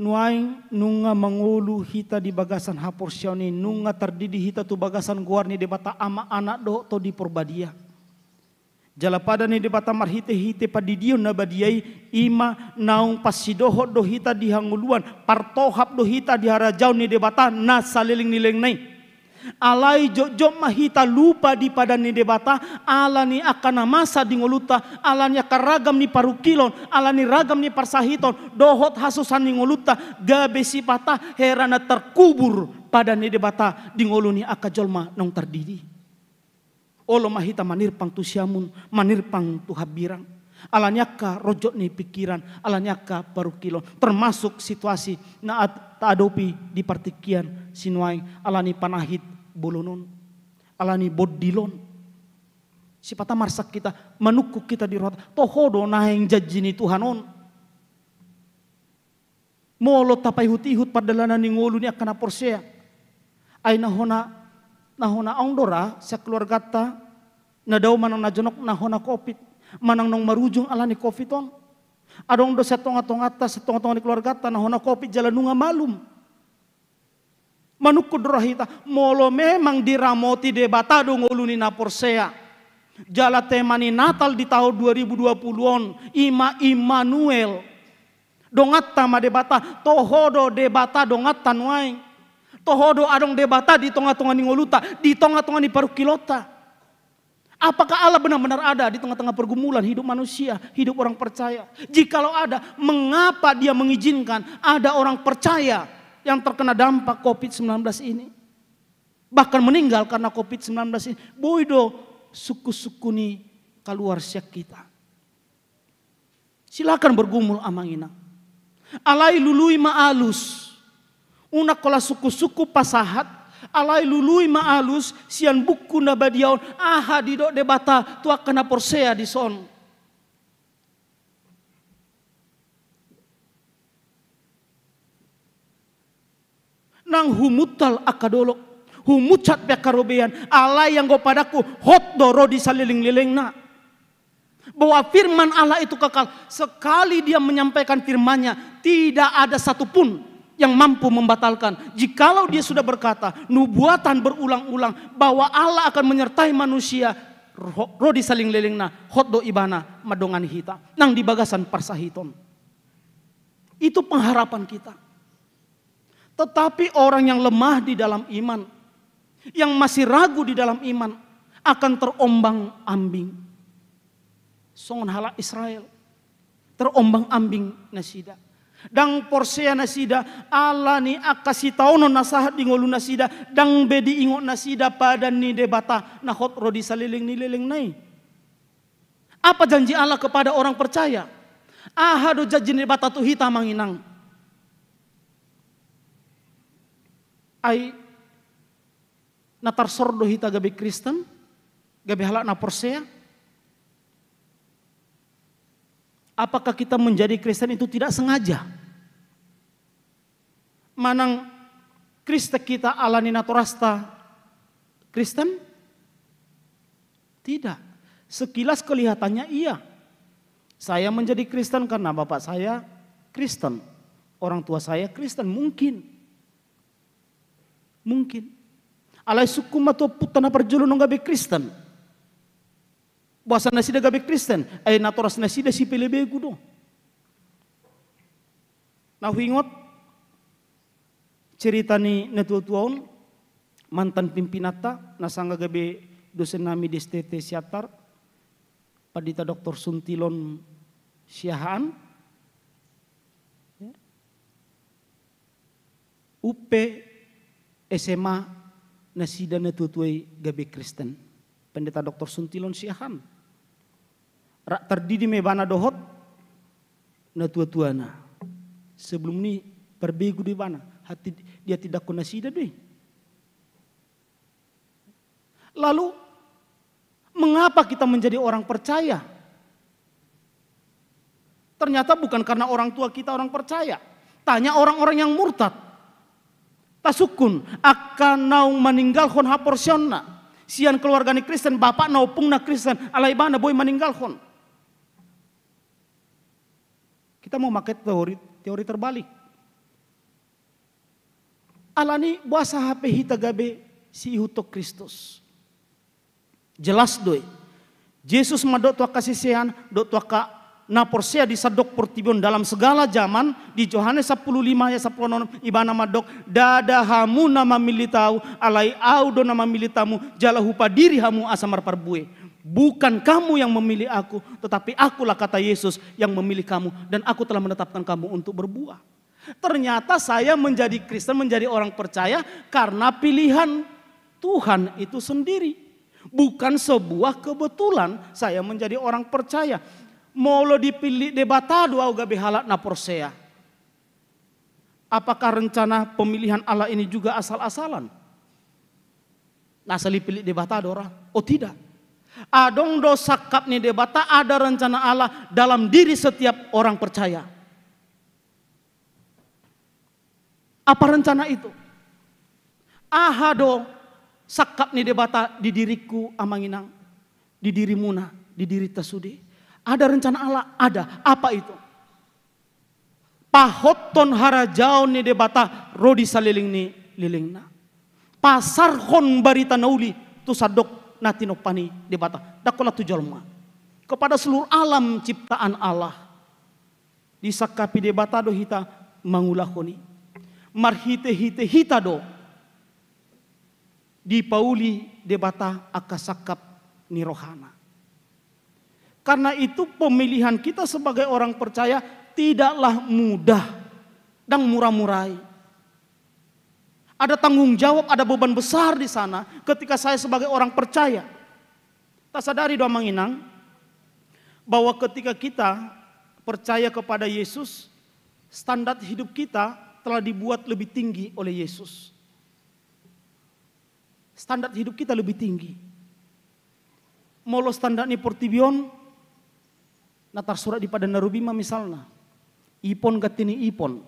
nuaing nunga mangulu hita di bagasan haporsioni nunga terdidi hita tu bagasan guarni di bata ama anak do to di porbadia. Jala pada ni di bata marhite hite padidion na badiai ima naung pasidohot do hita di hanguluan partohap do hita di harajau ni di bata na saliling nileng nai. Alai jok mahita lupa di pada ni debata ala ni akan masa di ngoluta ala ni akan ragam ni parukilon ala ni ragam ni parsahiton dohot hasusan ni ngoluta gabe si patah herana terkubur pada ni debata di ngolu ni akajolma nong terdiri olo mahita manirpang tu siamun manirpang tu habirang ala ni aka rojok ni pikiran ala ni aka parukilon termasuk situasi na taadopi di partikian sinuai ala ni panahit bolonon ala ni bodilon si patah marsak kita menukuk kita di rota tohodo naheng jajini Tuhanon molo tapai hutihut padalana ni ngolu ni akan aporsea ay nahona aungdora sa keluarga ta na daw manang najonok nahona covid manang nong marujung ala ni covid on adong do sa tonga-tongata sa tonga-tonga ni keluarga ta nahona covid jalan nunga malum manukud rahita molo memang diramoti debata do ngulu ni naporsea jala temani Natal di tahun 2020 ima Immanuel dongatta ma debata tohodo debata dongatta nuai tohodo adong debata di tonga-tonga ni ngoluta di tonga-tonga ni parukilota. Apakah Allah benar-benar ada di tengah-tengah pergumulan hidup manusia, hidup orang percaya? Jikalau ada, mengapa dia mengizinkan ada orang percaya yang terkena dampak COVID-19 ini? Bahkan meninggal karena COVID-19 ini. Boido suku-suku ni keluar syak kita. Silakan bergumul amangina. Alai lului ma'alus. Unak kola suku-suku pasahat. Alai lului ma'alus. Sian buku nabadiaon. Aha didok debata. Tua kena porsea di son. Nang humutal akadolok. Humucat pekarobean. Alai yang go padaku. Hot doro di saliling-liling na. Bahwa firman Allah itu kekal. Sekali dia menyampaikan firmannya. Tidak ada satupun yang mampu membatalkan. Jikalau dia sudah berkata. Nubuatan berulang-ulang. Bahwa Allah akan menyertai manusia. Rodi saling liling na. Hot do ibana. Madongan hita. Nang di bagasan parsahiton. Itu pengharapan kita. Tetapi orang yang lemah di dalam iman. Yang masih ragu di dalam iman. Akan terombang ambing. Songon hala Israel. Terombang ambing nasida. Dang porsea nasida. Allah ni akasi tauno nasahat di ngolu nasida. Dang bedi ingot nasida pada ni debata. Nahot rodi saliling ni leleng nai. Apa janji Allah kepada orang percaya? Ahado janji debata tu hita manginang. Ai natar sordo hita gabe Kristen. Gabe halak na porsea. Apakah kita menjadi Kristen itu tidak sengaja? Manang Kristen kita alani naturasta Kristen? Tidak. Sekilas kelihatannya iya. Saya menjadi Kristen karena bapak saya Kristen. Orang tua saya Kristen. Mungkin. Alai suku mato putana perjulu nong gabe Kristen. Bahasa nasida gabe Kristen, ay naturas nasida si pelebegu do. Nah hingot cerita ni natutuon mantan pimpinata nasangga gabe dosen nami di STT Siatar padita Dr. Suntilon Siahaan UP SMA nasida natutuai gabe Kristen. Pendeta Dr. Suntilon Siahaan. Rak terdidi mebana dohot na tua-tuana. Sebelum ni perbegu di mana? Hati dia tidak kena sida deh. Lalu mengapa kita menjadi orang percaya? Ternyata bukan karena orang tua kita orang percaya. Tanya orang-orang yang murtad. Tasukun akan nau meninggalkan haporsionna. Sian keluarga ni Kristen, bapak naupung na Kristen, alai bana boy meninggalkan. Kita mau pakai teori terbalik. Alani buasa HP hita gabe si ihuto Kristus. Jelas doi. Yesus madok tua kasisian, dok tua ka na porsia di sadok portibion dalam segala zaman di Yohanes 10:5 ya 10 ibana madok dada hamu nama militau alai au do nama militamu jala hupa diri hamu asamar parbue. Bukan kamu yang memilih aku, tetapi akulah kata Yesus yang memilih kamu dan aku telah menetapkan kamu untuk berbuah. Ternyata saya menjadi Kristen, menjadi orang percaya karena pilihan Tuhan itu sendiri. Bukan sebuah kebetulan saya menjadi orang percaya. Molo dipilih debatado au gabe halat na porsea. Apakah rencana pemilihan Allah ini juga asal-asalan? Nasali pilih debatado orang? Oh tidak. Adong do sakap ni debata ada rencana Allah dalam diri setiap orang percaya. Apa rencana itu? Ahado sakap ni debata di diriku amanginang, di dirimu na, di diri tasudi. Ada rencana Allah, ada. Apa itu? Pahoton harajau ni debata rodi saliling ni lilingna. Pasar hon barita nauli tu sadok natinopani debata. Dakola tu jalma. Kepada seluruh alam ciptaan Allah. Disakapi debata do hita mangulakoni. Marhite-hite hita do. Di pauli debata akasakap ni rohana. Karena itu pemilihan kita sebagai orang percaya tidaklah mudah dan murah-murai. Ada tanggung jawab, ada beban besar di sana ketika saya sebagai orang percaya. Tak sadari doa manginang bahwa ketika kita percaya kepada Yesus, standar hidup kita telah dibuat lebih tinggi oleh Yesus. Standar hidup kita lebih tinggi. Molo standar ni portibion, natar surat di pada narubima misalnya. Ipon ganti ni ipon.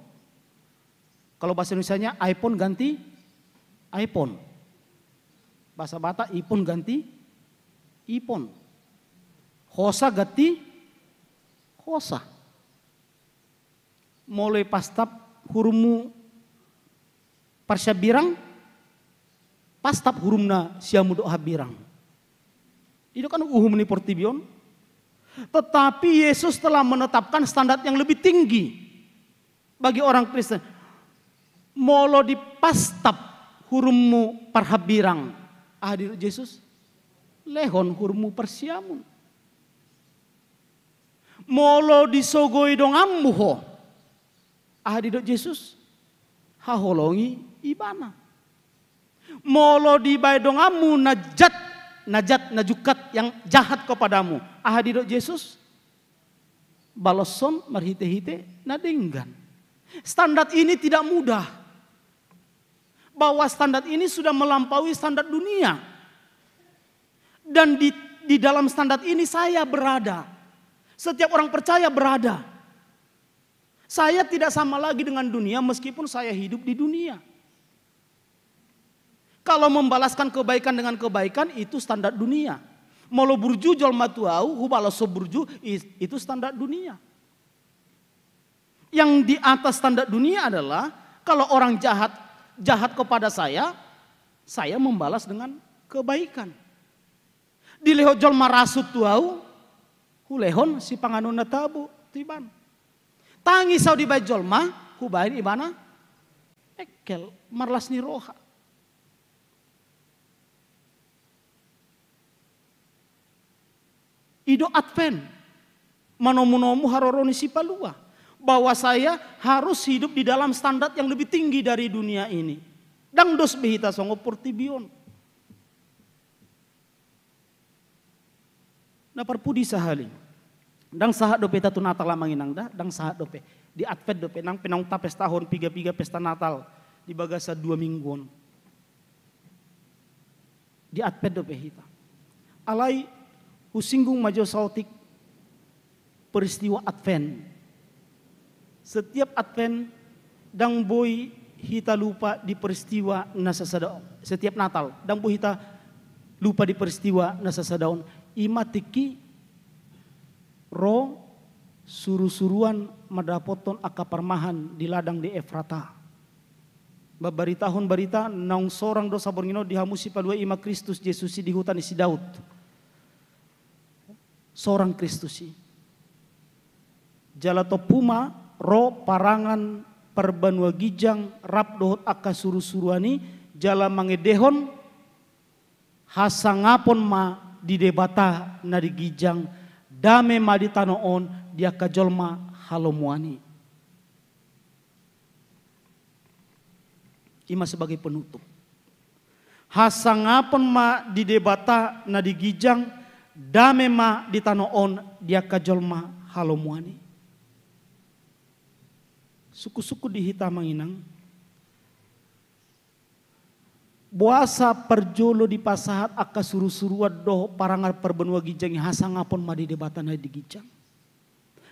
Kalau bahasa Indonesianya iPhone ganti iPhone. Bahasa Batak ipon ganti ipon. Hosa ganti hosa. Mulai pastap hurummu parsyabirang, pastap hurumna siamudok habirang. Itu kan uhum ni portibion. Tetapi Yesus telah menetapkan standar yang lebih tinggi bagi orang Kristen. Molo di pastap hurummu parhabirang. Hadir Yesus. Lehon hurummu persiamun. Molo disogoi dong ambuho. Hadir Yesus. Haholongi ibana. Molo di baidong amu najat najukat yang jahat kepadamu. Hadir Yesus. Baloson marhite-hite nadenggan. Standar ini tidak mudah. Bahwa standar ini sudah melampaui standar dunia. Dan di dalam standar ini saya berada. Setiap orang percaya berada. Saya tidak sama lagi dengan dunia meskipun saya hidup di dunia. Kalau membalaskan kebaikan dengan kebaikan itu standar dunia. Molo burju jol matuau, hubalaso burju itu standar dunia. Yang di atas standar dunia adalah kalau orang jahat kepada saya membalas dengan kebaikan. Di leho jol marasut tuau, hulehon si panganuna tabu tiban. Tangi sau di bajol ma, hubain ibana, ekel marlas ni roha. Ido Advent, manomu-nomu haroroni si palua. Bahwa saya harus hidup di dalam standar yang lebih tinggi dari dunia ini. Dang dos behita songo portibion. Napar pudi sahali. Dang sahat dope tatu Natal manginang dah, dang sahat dope. Di Advent dope nang penong tapes tahun piga-piga pesta Natal di bagasa 2 mingguan. Di Advent dope hita. Alai husinggung majo sautik peristiwa Advent. Setiap Advent dang boy hita lupa di peristiwa nasasadaon. Setiap Natal dang boy hita lupa di peristiwa nasasadaon. Imatiki ro suruh-suruan madapoton akaparmahan di ladang di Efrata. Babaritahon barita naung sorang dosa borngino dihamusi palua ima Kristus Yesus di hutan isi Daud. Seorang Kristusi. Jalato puma ro parangan perbanua gijang rap dohot akka suru-suruani jala mangedehon hasangapon ma di debata na di gijang dame ma di tanoon dia kajolma halomuani. Ima sebagai penutup. Hasangapon ma di debata na di gijang dame ma di tanoon dia kajolma halomuani. Suku-suku di Hitamanginang buasa perjolo di pasahat akka suru-surua doh parangar perbenua gijang hasangapon ma di debata na di gijang.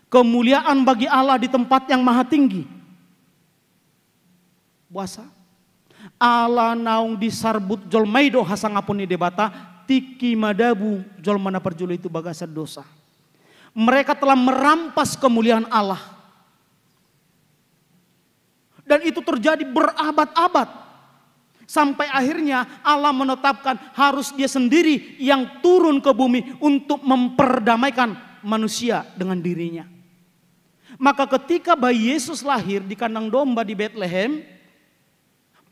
Kemuliaan bagi Allah di tempat yang maha tinggi. Buasa Allah naung disarbut jolmaido hasangapon ni debata tiki madabu jolmana perjolo itu bagasa dosa. Mereka telah merampas kemuliaan Allah. Dan itu terjadi berabad-abad. Sampai akhirnya Allah menetapkan harus dia sendiri yang turun ke bumi untuk memperdamaikan manusia dengan dirinya. Maka ketika bayi Yesus lahir di kandang domba di Bethlehem,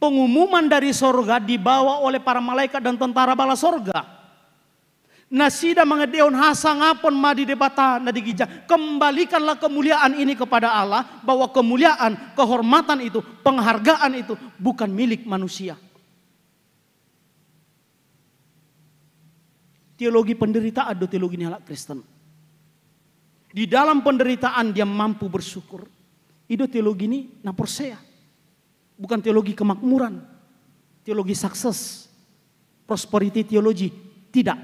pengumuman dari sorga dibawa oleh para malaikat dan tentara bala sorga. Nasida mengedeon hasangapon ma di debata na digijang. Kembalikanlah kemuliaan ini kepada Allah, bahwa kemuliaan, kehormatan itu, penghargaan itu bukan milik manusia. Teologi penderitaan atau teologi nilai Kristen. Di dalam penderitaan dia mampu bersyukur. Itu teologi ini na persea. Bukan teologi kemakmuran, teologi sukses, prosperity teologi. Tidak.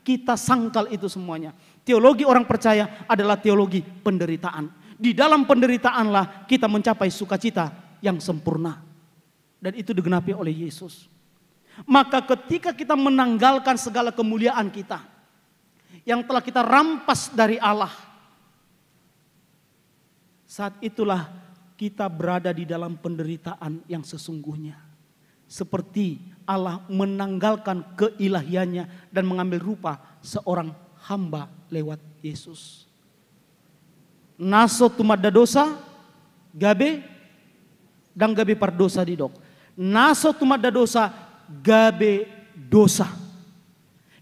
Kita sangkal itu semuanya. Teologi orang percaya adalah teologi penderitaan. Di dalam penderitaanlah kita mencapai sukacita yang sempurna. Dan itu digenapi oleh Yesus. Maka ketika kita menanggalkan segala kemuliaan kita yang telah kita rampas dari Allah, saat itulah kita berada di dalam penderitaan yang sesungguhnya. Seperti Allah menanggalkan keilahiannya dan mengambil rupa seorang hamba lewat Yesus. Naso tumada dosa, gabe, dan gabe pardosa didok. Naso tumada dosa, gabe dosa.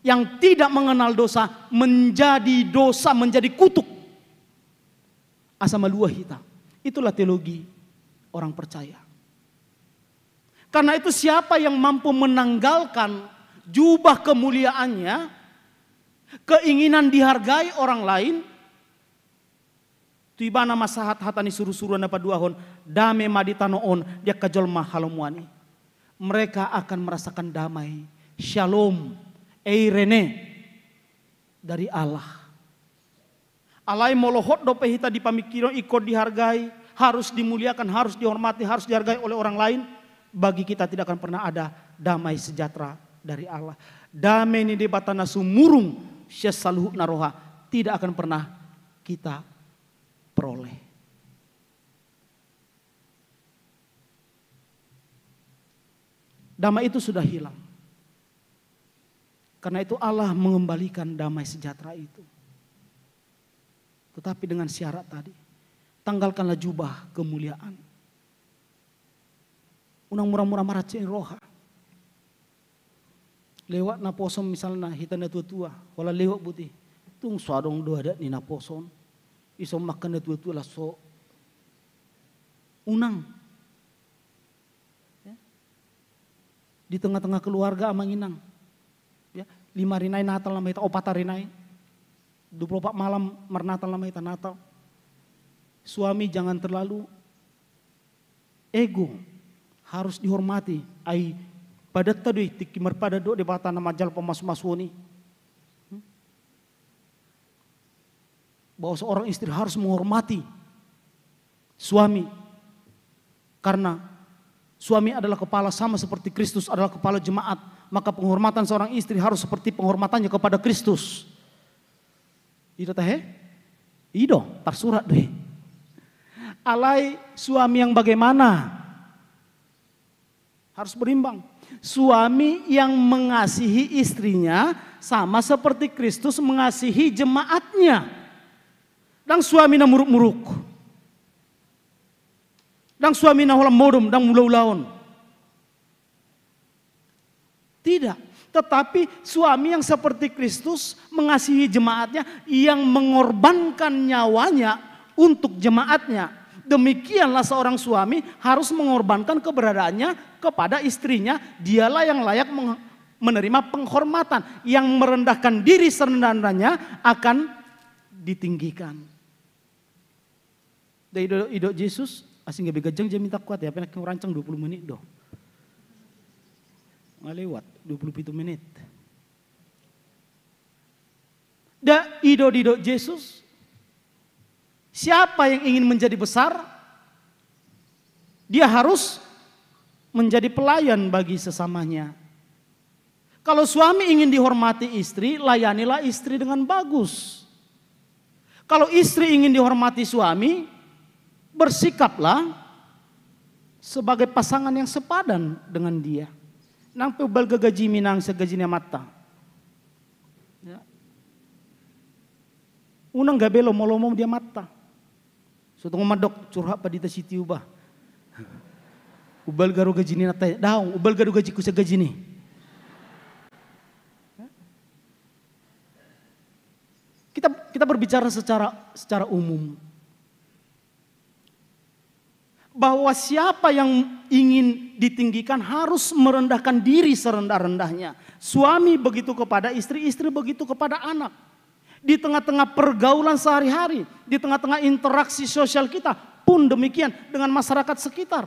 Yang tidak mengenal dosa menjadi dosa, menjadi kutuk. Asama luah hitam. Itulah teologi orang percaya. Karena itu siapa yang mampu menanggalkan jubah kemuliaannya, keinginan dihargai orang lain, tibana masahat hatani suru-suruan apa duahon, dame maditanoon dia kajolma halomuani. Mereka akan merasakan damai, shalom, eirene dari Allah. Alai molohot dope hita di pamikiran ikut dihargai, harus dimuliakan, harus dihormati, harus dihargai oleh orang lain. Bagi kita tidak akan pernah ada damai sejahtera dari Allah. Damai ini debatana sumurung syasaluh naroha tidak akan pernah kita peroleh. Damai itu sudah hilang. Karena itu Allah mengembalikan damai sejahtera itu. Tetapi dengan syarat tadi, tanggalkanlah jubah kemuliaan. Unang murah-murah maracin roha. Lewat na posom misalnya hita na tua-tua. Wala lewat buti. Tung suadong doa dat ni na posom. Iso makan na tua-tua lah so. Unang. Ya. Di tengah-tengah keluarga amang inang. Ya. 5 rinay natal na mahita. O 4 rinay. 24 malam mernatal na mahita natal. Suami jangan terlalu ego. Harus dihormati. Ai pada tadi tikimar pada do debata nama jal pemas-masuni. Bahwa seorang istri harus menghormati suami. Karena suami adalah kepala sama seperti Kristus adalah kepala jemaat. Maka penghormatan seorang istri harus seperti penghormatannya kepada Kristus. Itu teh? Ido, tersurat deh. Alai suami yang bagaimana? Harus berimbang. Suami yang mengasihi istrinya sama seperti Kristus mengasihi jemaatnya. Dan suami na muruk-muruk. Dan suami na holam modom dan mulau-laon. Tidak. Tetapi suami yang seperti Kristus mengasihi jemaatnya, yang mengorbankan nyawanya untuk jemaatnya. Demikianlah seorang suami harus mengorbankan keberadaannya kepada istrinya. Dialah yang layak menerima penghormatan. Yang merendahkan diri serendah-rendahnya akan ditinggikan. Dari idok Yesus, asing gak begajang dia minta kuat ya. Pernah rancang 20 menit doh. Nggak lewat 27 menit. Da idok Yesus. Siapa yang ingin menjadi besar, dia harus menjadi pelayan bagi sesamanya. Kalau suami ingin dihormati istri, layanilah istri dengan bagus. Kalau istri ingin dihormati suami, bersikaplah sebagai pasangan yang sepadan dengan dia. Nang pebal gagaji minang segajinya mata. Ya. Unang gabelo molomom dia mata. Suatu ngomadok curhat pada siti ubah. Ubal garu gaji ni natai daung, ubal garu gaji ku segaji ni. Kita berbicara secara umum. Bahwa siapa yang ingin ditinggikan harus merendahkan diri serendah-rendahnya. Suami begitu kepada istri, istri begitu kepada anak. Di tengah-tengah pergaulan sehari-hari, di tengah-tengah interaksi sosial kita pun demikian dengan masyarakat sekitar.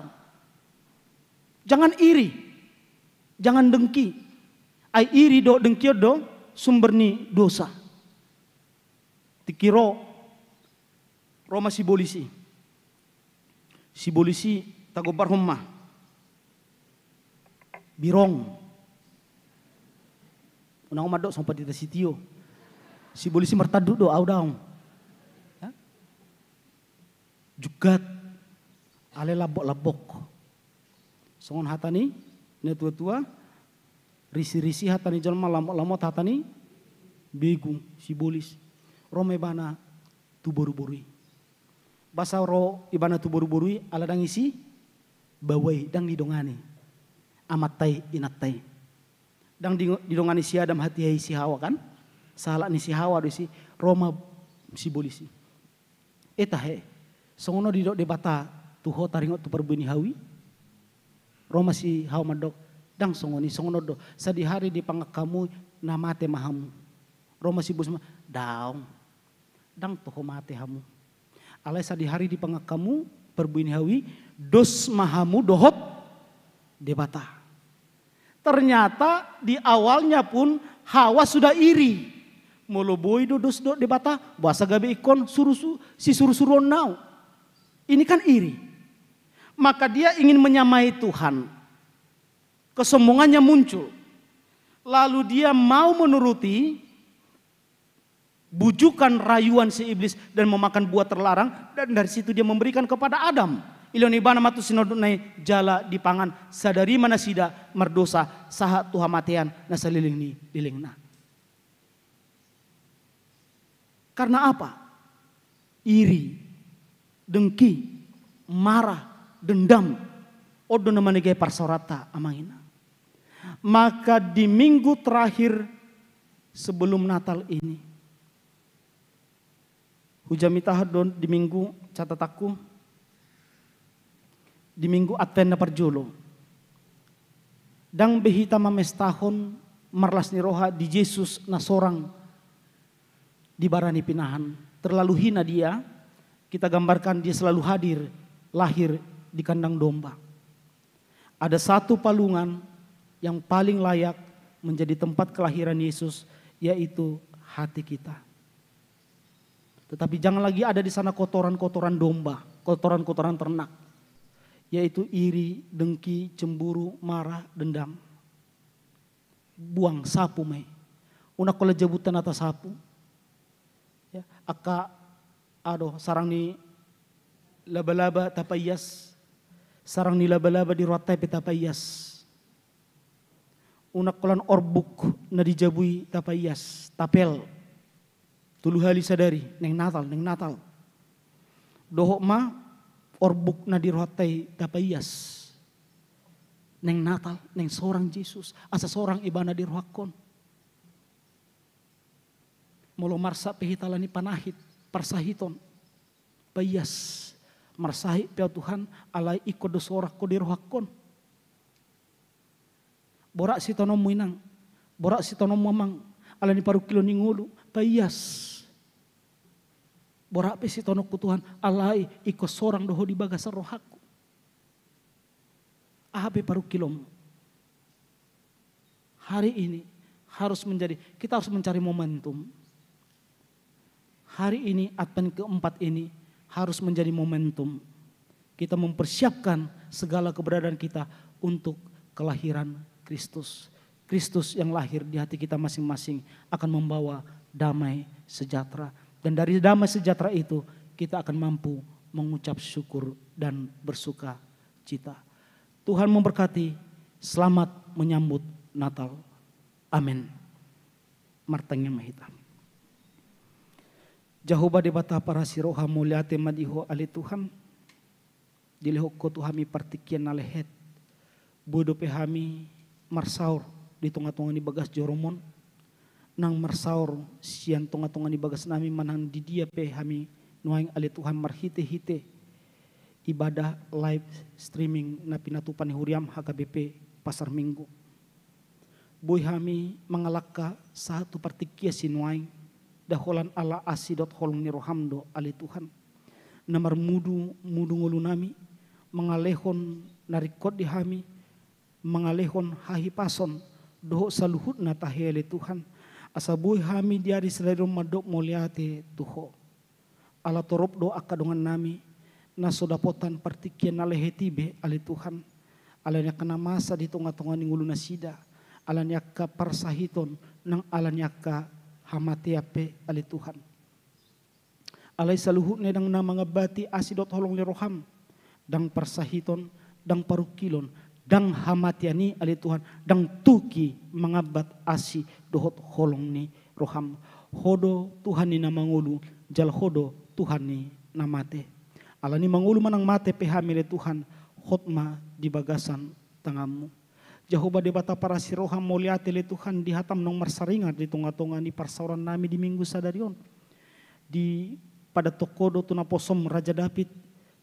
Jangan iri, jangan dengki. Ai iri do dengki do sumberni dosa. Tikiro Roma sibolisi. Sibolisi tagobar humma. Birong. Unang umadok sampai di sitio. Si polisi mertadu do au daung. Ya? Jugat ale labok-labok. Songon hatani ne tua-tua risi-risi hatani jalma lamot-lamot hatani begu si bolis. Rome bana tu boru-borui. Basa ro ibana tu boru-borui ala dang isi bawai dang didongani. Amatai inatai. Dang didongani si Adam hati si Hawa kan? Salah ni si Hawa do si Roma si bolisi. Eta he. Songono didok debata tuho taringot tu perbuni hawi. Roma si Hawa madok dang songono do. Sadi hari di pangak kamu namate mahamu. Roma si bos daung. Dang tuho mate hamu. Alai sadi hari di pangak kamu perbuni hawi dos mahamu dohot debata. Ternyata di awalnya pun Hawa sudah iri. Molo boy do dos do debata bahasa gabe ikon suruh nau. Ini kan iri. Maka dia ingin menyamai Tuhan. Kesombongannya muncul. Lalu dia mau menuruti bujukan rayuan si iblis dan memakan buah terlarang, dan dari situ dia memberikan kepada Adam. Iloni bana matu sinodunai jala dipangan sadari mana sida merdosa saha Tuhan matean nasaliling ni dilingna. Karena apa? Iri, dengki, marah, dendam. Odo namanya gaya parsorata amangina. Maka di minggu terakhir sebelum Natal ini, hujamita don di minggu catat aku, di minggu Advent na parjolo. Dang behita mamestahon marlas ni roha di Yesus na sorang di barani pinahan. Terlalu hina dia, kita gambarkan dia selalu hadir, lahir di kandang domba. Ada satu palungan yang paling layak menjadi tempat kelahiran Yesus, yaitu hati kita. Tetapi jangan lagi ada di sana kotoran-kotoran domba, kotoran-kotoran ternak, yaitu iri, dengki, cemburu, marah, dendam. Buang sapu mai. Una kola jabutan atas sapu. Ya, aka sarang ni laba-laba tapayas, sarang ni laba-laba di rotai petapayas. unak kolan orbuk na dijabui tapayas tapel tulu hali sadari neng natal doho ma orbuk na dirohatay tapayas neng natal neng seorang Yesus asa seorang ibana dirohakon molo marsa pehitalani panahit parsahiton payas marsahi pia Tuhan alai iko dosorak ko dirohakon borak si tonom muinang borak si tonom mamang alani paru kilo ningulu payas borak pe si tonok ku Tuhan alai iko sorang doho di bagasa rohaku ahape paru kilom hari ini harus menjadi kita harus mencari momentum hari ini Advent keempat ini harus menjadi momentum kita mempersiapkan segala keberadaan kita untuk kelahiran Kristus. Kristus yang lahir di hati kita masing-masing akan membawa damai sejahtera. Dan dari damai sejahtera itu kita akan mampu mengucap syukur dan bersuka cita. Tuhan memberkati, selamat menyambut Natal. Amin. Martang yang mahitam. Jahoba de bata para siroha muliate madiho ali Tuhan. Dileho ko tuhami partikian nalehet. Bodo pehami marsaur di tunga-tunga ni bagas joromon. Nang marsaur sian tunga-tunga ni bagas nami manang di dia pehami nuaing ali Tuhan marhite-hite. Ibadah live streaming na pinatupan ni Huriam HKBP Pasar Minggu. Boy hami mangalaka satu partikia sinuaing. Daholan ala asidot holong ni rohamdo ali Tuhan. Namar mudu ngulu nami. Mengalehon narikot di hami. Mengalehon hahi pason. Doho saluhut na tahele Tuhan. Asabuhi hami diari selalu madok moliate tuho. Ala torop do akadongan nami. Nasodapotan partikian alehetibe ali Tuhan. Alanya kena masa di tonga-tonga ni ngulu nasida. Alanya ka parsahiton. Nang alanya ka hamatiape ali Tuhan. Alay saluhut ne dang na mga bati asidot holong li roham. Dang parsahiton, dang parukilon, dang hamatiani ali Tuhan. Dang tuki mga bat asi dohot holong ni roham. Hodo Tuhan ni namangulu, jal hodo Tuhan ni namate. Alani mangulu manang mate pehamile Tuhan, hotma di bagasan tangamu. Jahoba de bata para siroha moliate le Tuhan di hatam nong marsaringat di tunga-tunga ni parsauran nami di minggu sadarion. Di pada tokodo tunaposom Raja David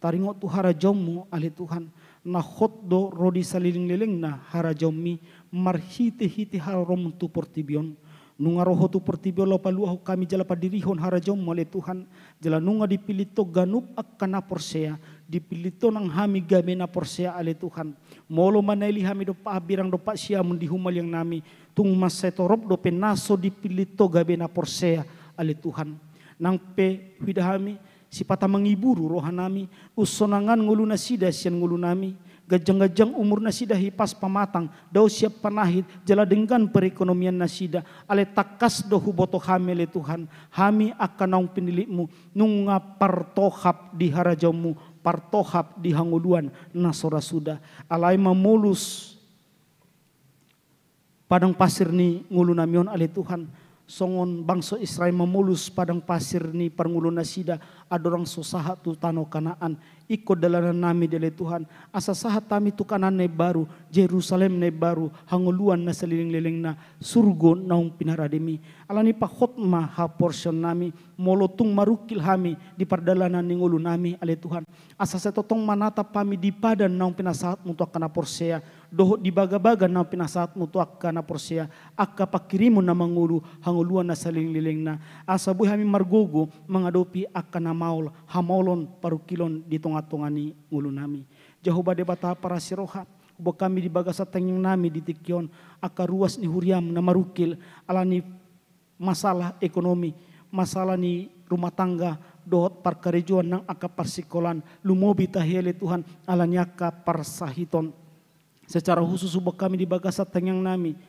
taringot tu harajomu ali Tuhan na hotdo rodi saliling-liling na harajommi marhite-hite harom tu portibion. Nunga roho tu portibion lo paluaho kami jala padirihon harajom ali Tuhan jala nunga dipilito ganup akkana porsea dipilito nang hami gabe na porsea ali Tuhan molo manaili hami do paabirang do pa siya mundi humal yang nami tung masetorop do penaso dipilito gabe na porsea ali Tuhan nang pe hidahami si pata mangiburu rohanami usonangan ngulu nasida sian ngulu nami gajang-gajang umur nasida hipas pamatang daw siap panahit jala dengan perekonomian nasida ale takas do huboto hami le Tuhan hami akan naung pinilikmu nunga partohap di harajamu partohap di hanguluan nasora suda alai mamulus padang pasir ni ngulu namion ale Tuhan songon bangsa Israel memulus padang pasir ni parngulu nasida adorang sosaha tu tano Kanaan ikut dalanan nami dele Tuhan asa sahat tami tu kanan ne baru Jerusalem ne baru hanguluan na seliling-liling na surgo naung pinarademi alani pa khotma ha portion nami molotung marukil hami di pardalanan ningulu nami ale Tuhan asa setotong manata pami di padan naung pinasahat mutuak kana porsea doho di baga-baga naung pinasahat mutuak kana porsea akka pakirimu na mangulu hanguluan na seliling-liling na asa buhi hami margogo mengadopi akka na maul hamolon parukilon di tongani ngulu nami. Jahoba de bata para siroha. Ubo kami di bagasa tenging nami di tikyon. Aka ruas ni huriam na marukil. Alani masalah ekonomi. Masalah ni rumah tangga. Dohot parkarejuan nang aka parsikolan. Lumobi tahele Tuhan. Alani aka parsahiton. Secara khusus ubo kami di bagasa tenging nami.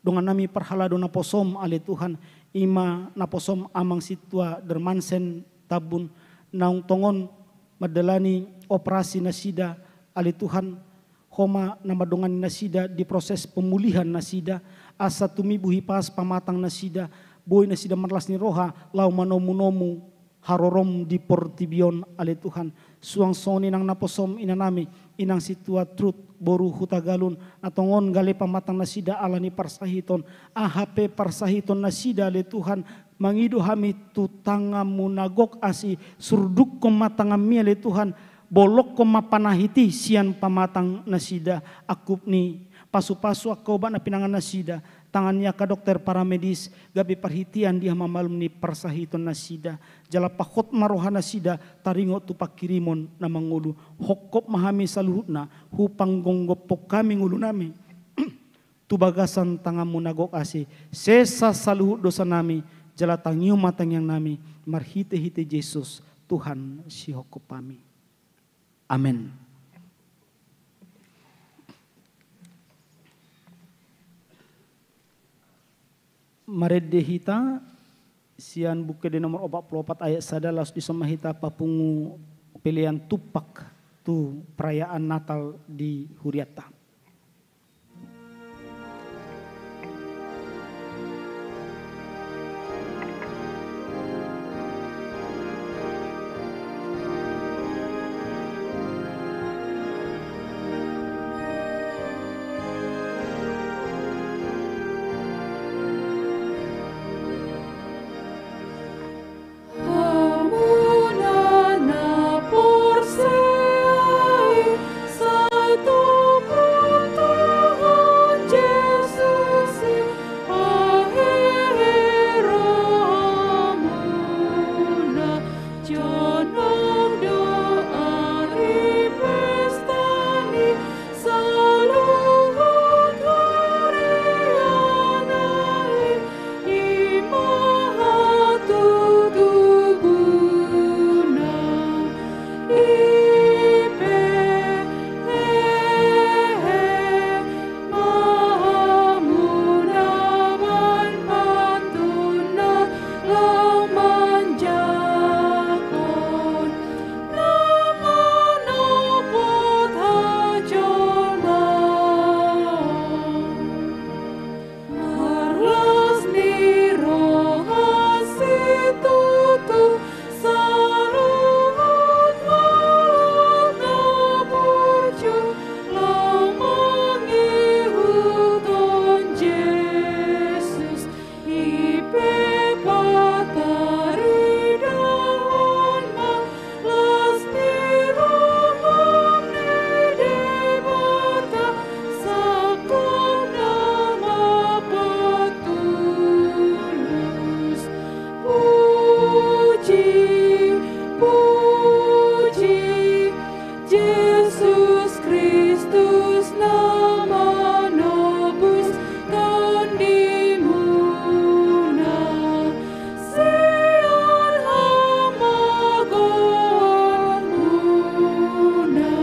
Dongan nami parhalado na posom ale Tuhan. Ima na posom amang sitwa dermansen tabun. Naung tongon madalani operasi nasida ali Tuhan homa nama dongan nasida di proses pemulihan nasida, asa tumibuhi pas pamatang nasida, boy nasida marlas ni roha, lau manomu-nomu, harorom di portibion ale Tuhan, suang soni nang naposom inanami, inang situa truth, boru hutagalun, atongon gale pamatang nasida alani parsahiton, AHP parsahiton nasida ale Tuhan, mangidu hami tutangamu nagok asi, surduk komatangami ale Tuhan, bolok komapanahiti sian pamatang nasida, akup ni pasu-pasu akoba na pinangan nasida, tangannya ka dokter para medis, gabi perhitian dia mamalum ni parsahiton nasida, jala pakot maroha nasida, taringo tu pakirimon na mangulu, hokop mahami saluhutna, hupang gonggopok kami ngulu nami, tubagasan tangamu nagok asi, sesa saluhut dosa nami, jala tangiu matang yang nami, marhite-hite Yesus, Tuhan si hokop kami. Amin. Marede hita sian buku di nomor 44 ayat sadalas di sama hita papungu pilihan tupak tu perayaan Natal di Huriata. Amunana porseai satu Tuhan Yesus ahero amuna jonong doa ripestani saluhut harianai imahatu tubuna ipe amuna man pantuna lau manjakon namano pothajoma marlas ni rohasitutu saluhut malam naburju lau mangihuton Yesus ipe patari daun malas ni roham ni debata sakon nama patulus puji puji Yesus Kristus nama nobus tandimuna sian hamagonmuna.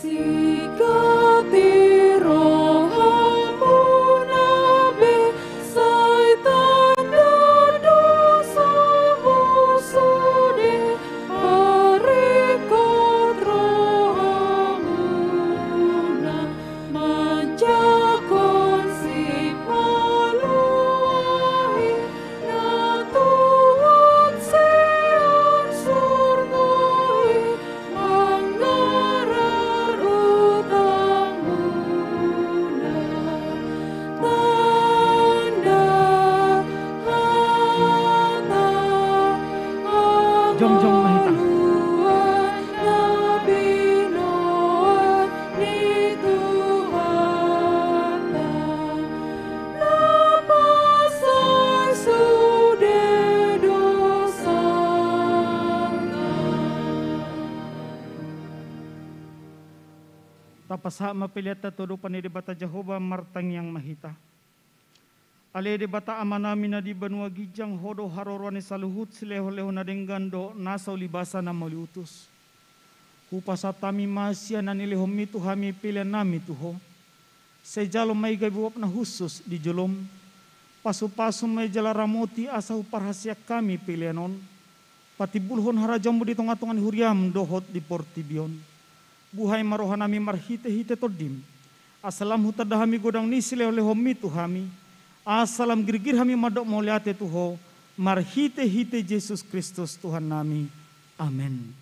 Sikati rohamuna be saitan dosa musude parikot rohamuna manjakon si paluai natuat sean surgoi manggarar utangmuna tanda hata Jom mahita. aluan nabi Noah ni Tuhana lepas pasa mapiliata todo panidibata Jehovah martang yang mahita. Ale debata amanami na di banua gijang hodo harorwane saluhut sileho-leho na denggando nasa ulibasa na maliutus. Hupasatami masya na nilihom itu hami pilihan nami tuho. Sejalo may gabuwap na husus di jolom. Pasu-pasu may jala ramoti asa uparhasya kami pilihanon. Pati bulhon harajamu di tongatongan huriam dohot di portibion. Buhay marohanami marhite-hite todim. Asalam hutadahami godang nisi leho-leho mitu hami. Asalam girgir hami madok mauliate tuho. Marhite-hite Yesus Kristus Tuhan nami. Amin.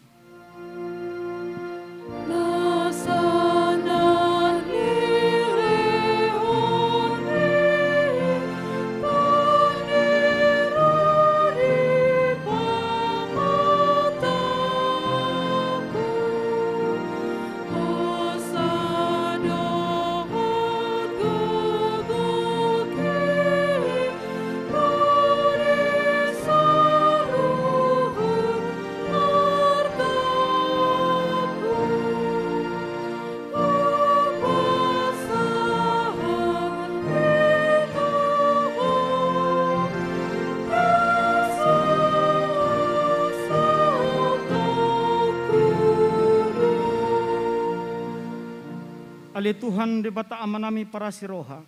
Ale Tuhan debata amanami para siroha.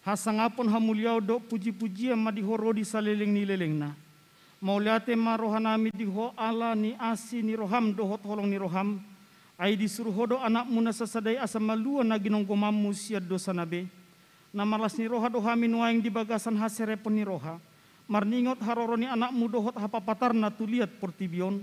Hasangapon hamuliau do puji-pujian madihoro di saliling nilelengna. Mauliate marohanami diho ala ni asi ni roham dohot holong ni roham. Ai disuruh hodo anak muna sasadai asa malua na ginonggomamu siad dosa nabe. Namalas ni roha dohami nuaing di bagasan haserepon ni roha. Marningot haroroni anakmu dohot hapapatar na tuliat portibion.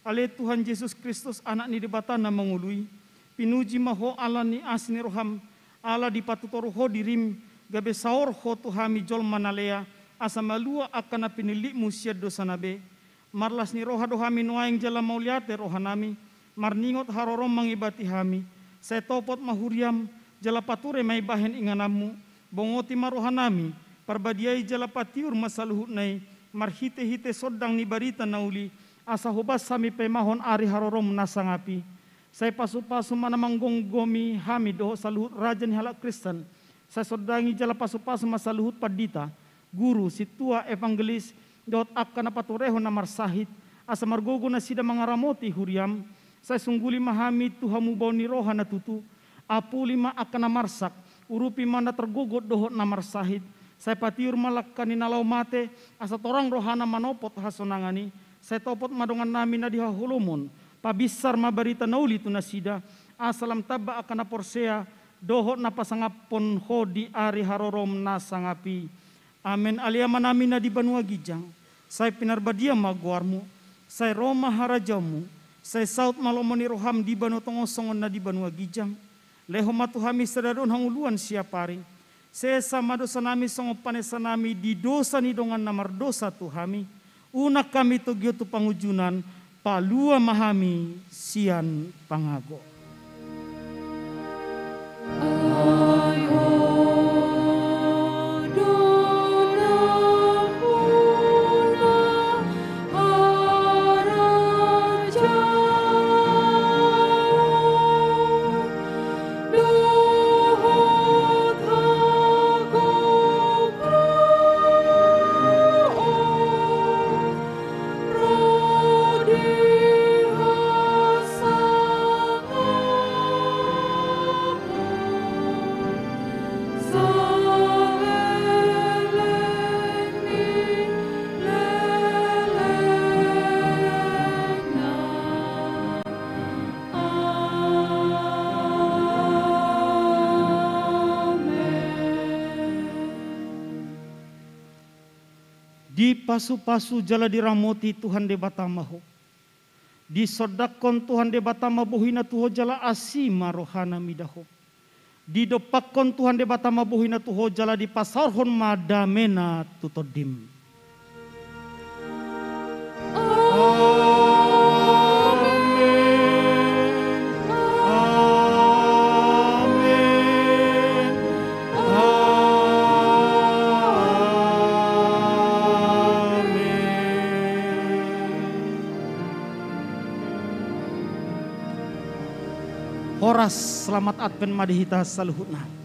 Ale Tuhan Yesus Kristus anak ni debata na mengului. Pinuji maho ala ni asni roham, ala di patutoru ho dirim, gabe saor ho tuhami jol manalea, asa malua akan pinilik musia dosa nabe. Marlas ni roha dohami nuaing jala mauliate rohanami, marningot harorom mangibati hami. Saya topot mahuriam, jala pature may bahen inganamu, bongoti marohanami, parbadiai jala patiur masaluhut nai, marhite-hite sodang ni barita nauli, asa hobas sami pemahon ari harorom nasangapi. Saya pasu-pasu mana manggonggomi hami doho saluhut raja ni halak Kristen. Saya sodangi jala pasu-pasu masaluhut padita. Guru si tua evangelis dohot akan apatureho namar sahid. Asa margogo na sida mangaramoti huriam. Saya sungguli mahami tuhamu bau ni roha na tutu. Apu lima akan namarsak. Urupi mana tergogot dohot namar sahid. Saya patiur malakani nalau mate. Asa torang rohana manopot hasonangani. Saya topot madongan nami na diha hulumon. Pabisar mabarita nauli tu nasida asalam taba akan porsea dohot na pasangapon ho di ari harorom nasangapi. Amen. Alia manami na di banua gijang. Saya pinarbadia maguarmu. Saya Roma harajamu. Saya saut malomoni roham di banu tongosongon na di banua gijang. Leho matuhami sedadon hanguluan siapari. Saya sama dosa nami songopane sanami di dosa ni dongan namar dosa tuhami. Unak kami togyo tu pangujunan. Palua mahami sian pangago. Di pasu-pasu jala diramoti Tuhan de batamaho. Di sodakon Tuhan de batama bohina tuho jala asima rohana midaho. Di dopakon Tuhan de batama bohina tuho jala di pasarhon madamena tutodim. horas selamat Advent madihita saluhutna.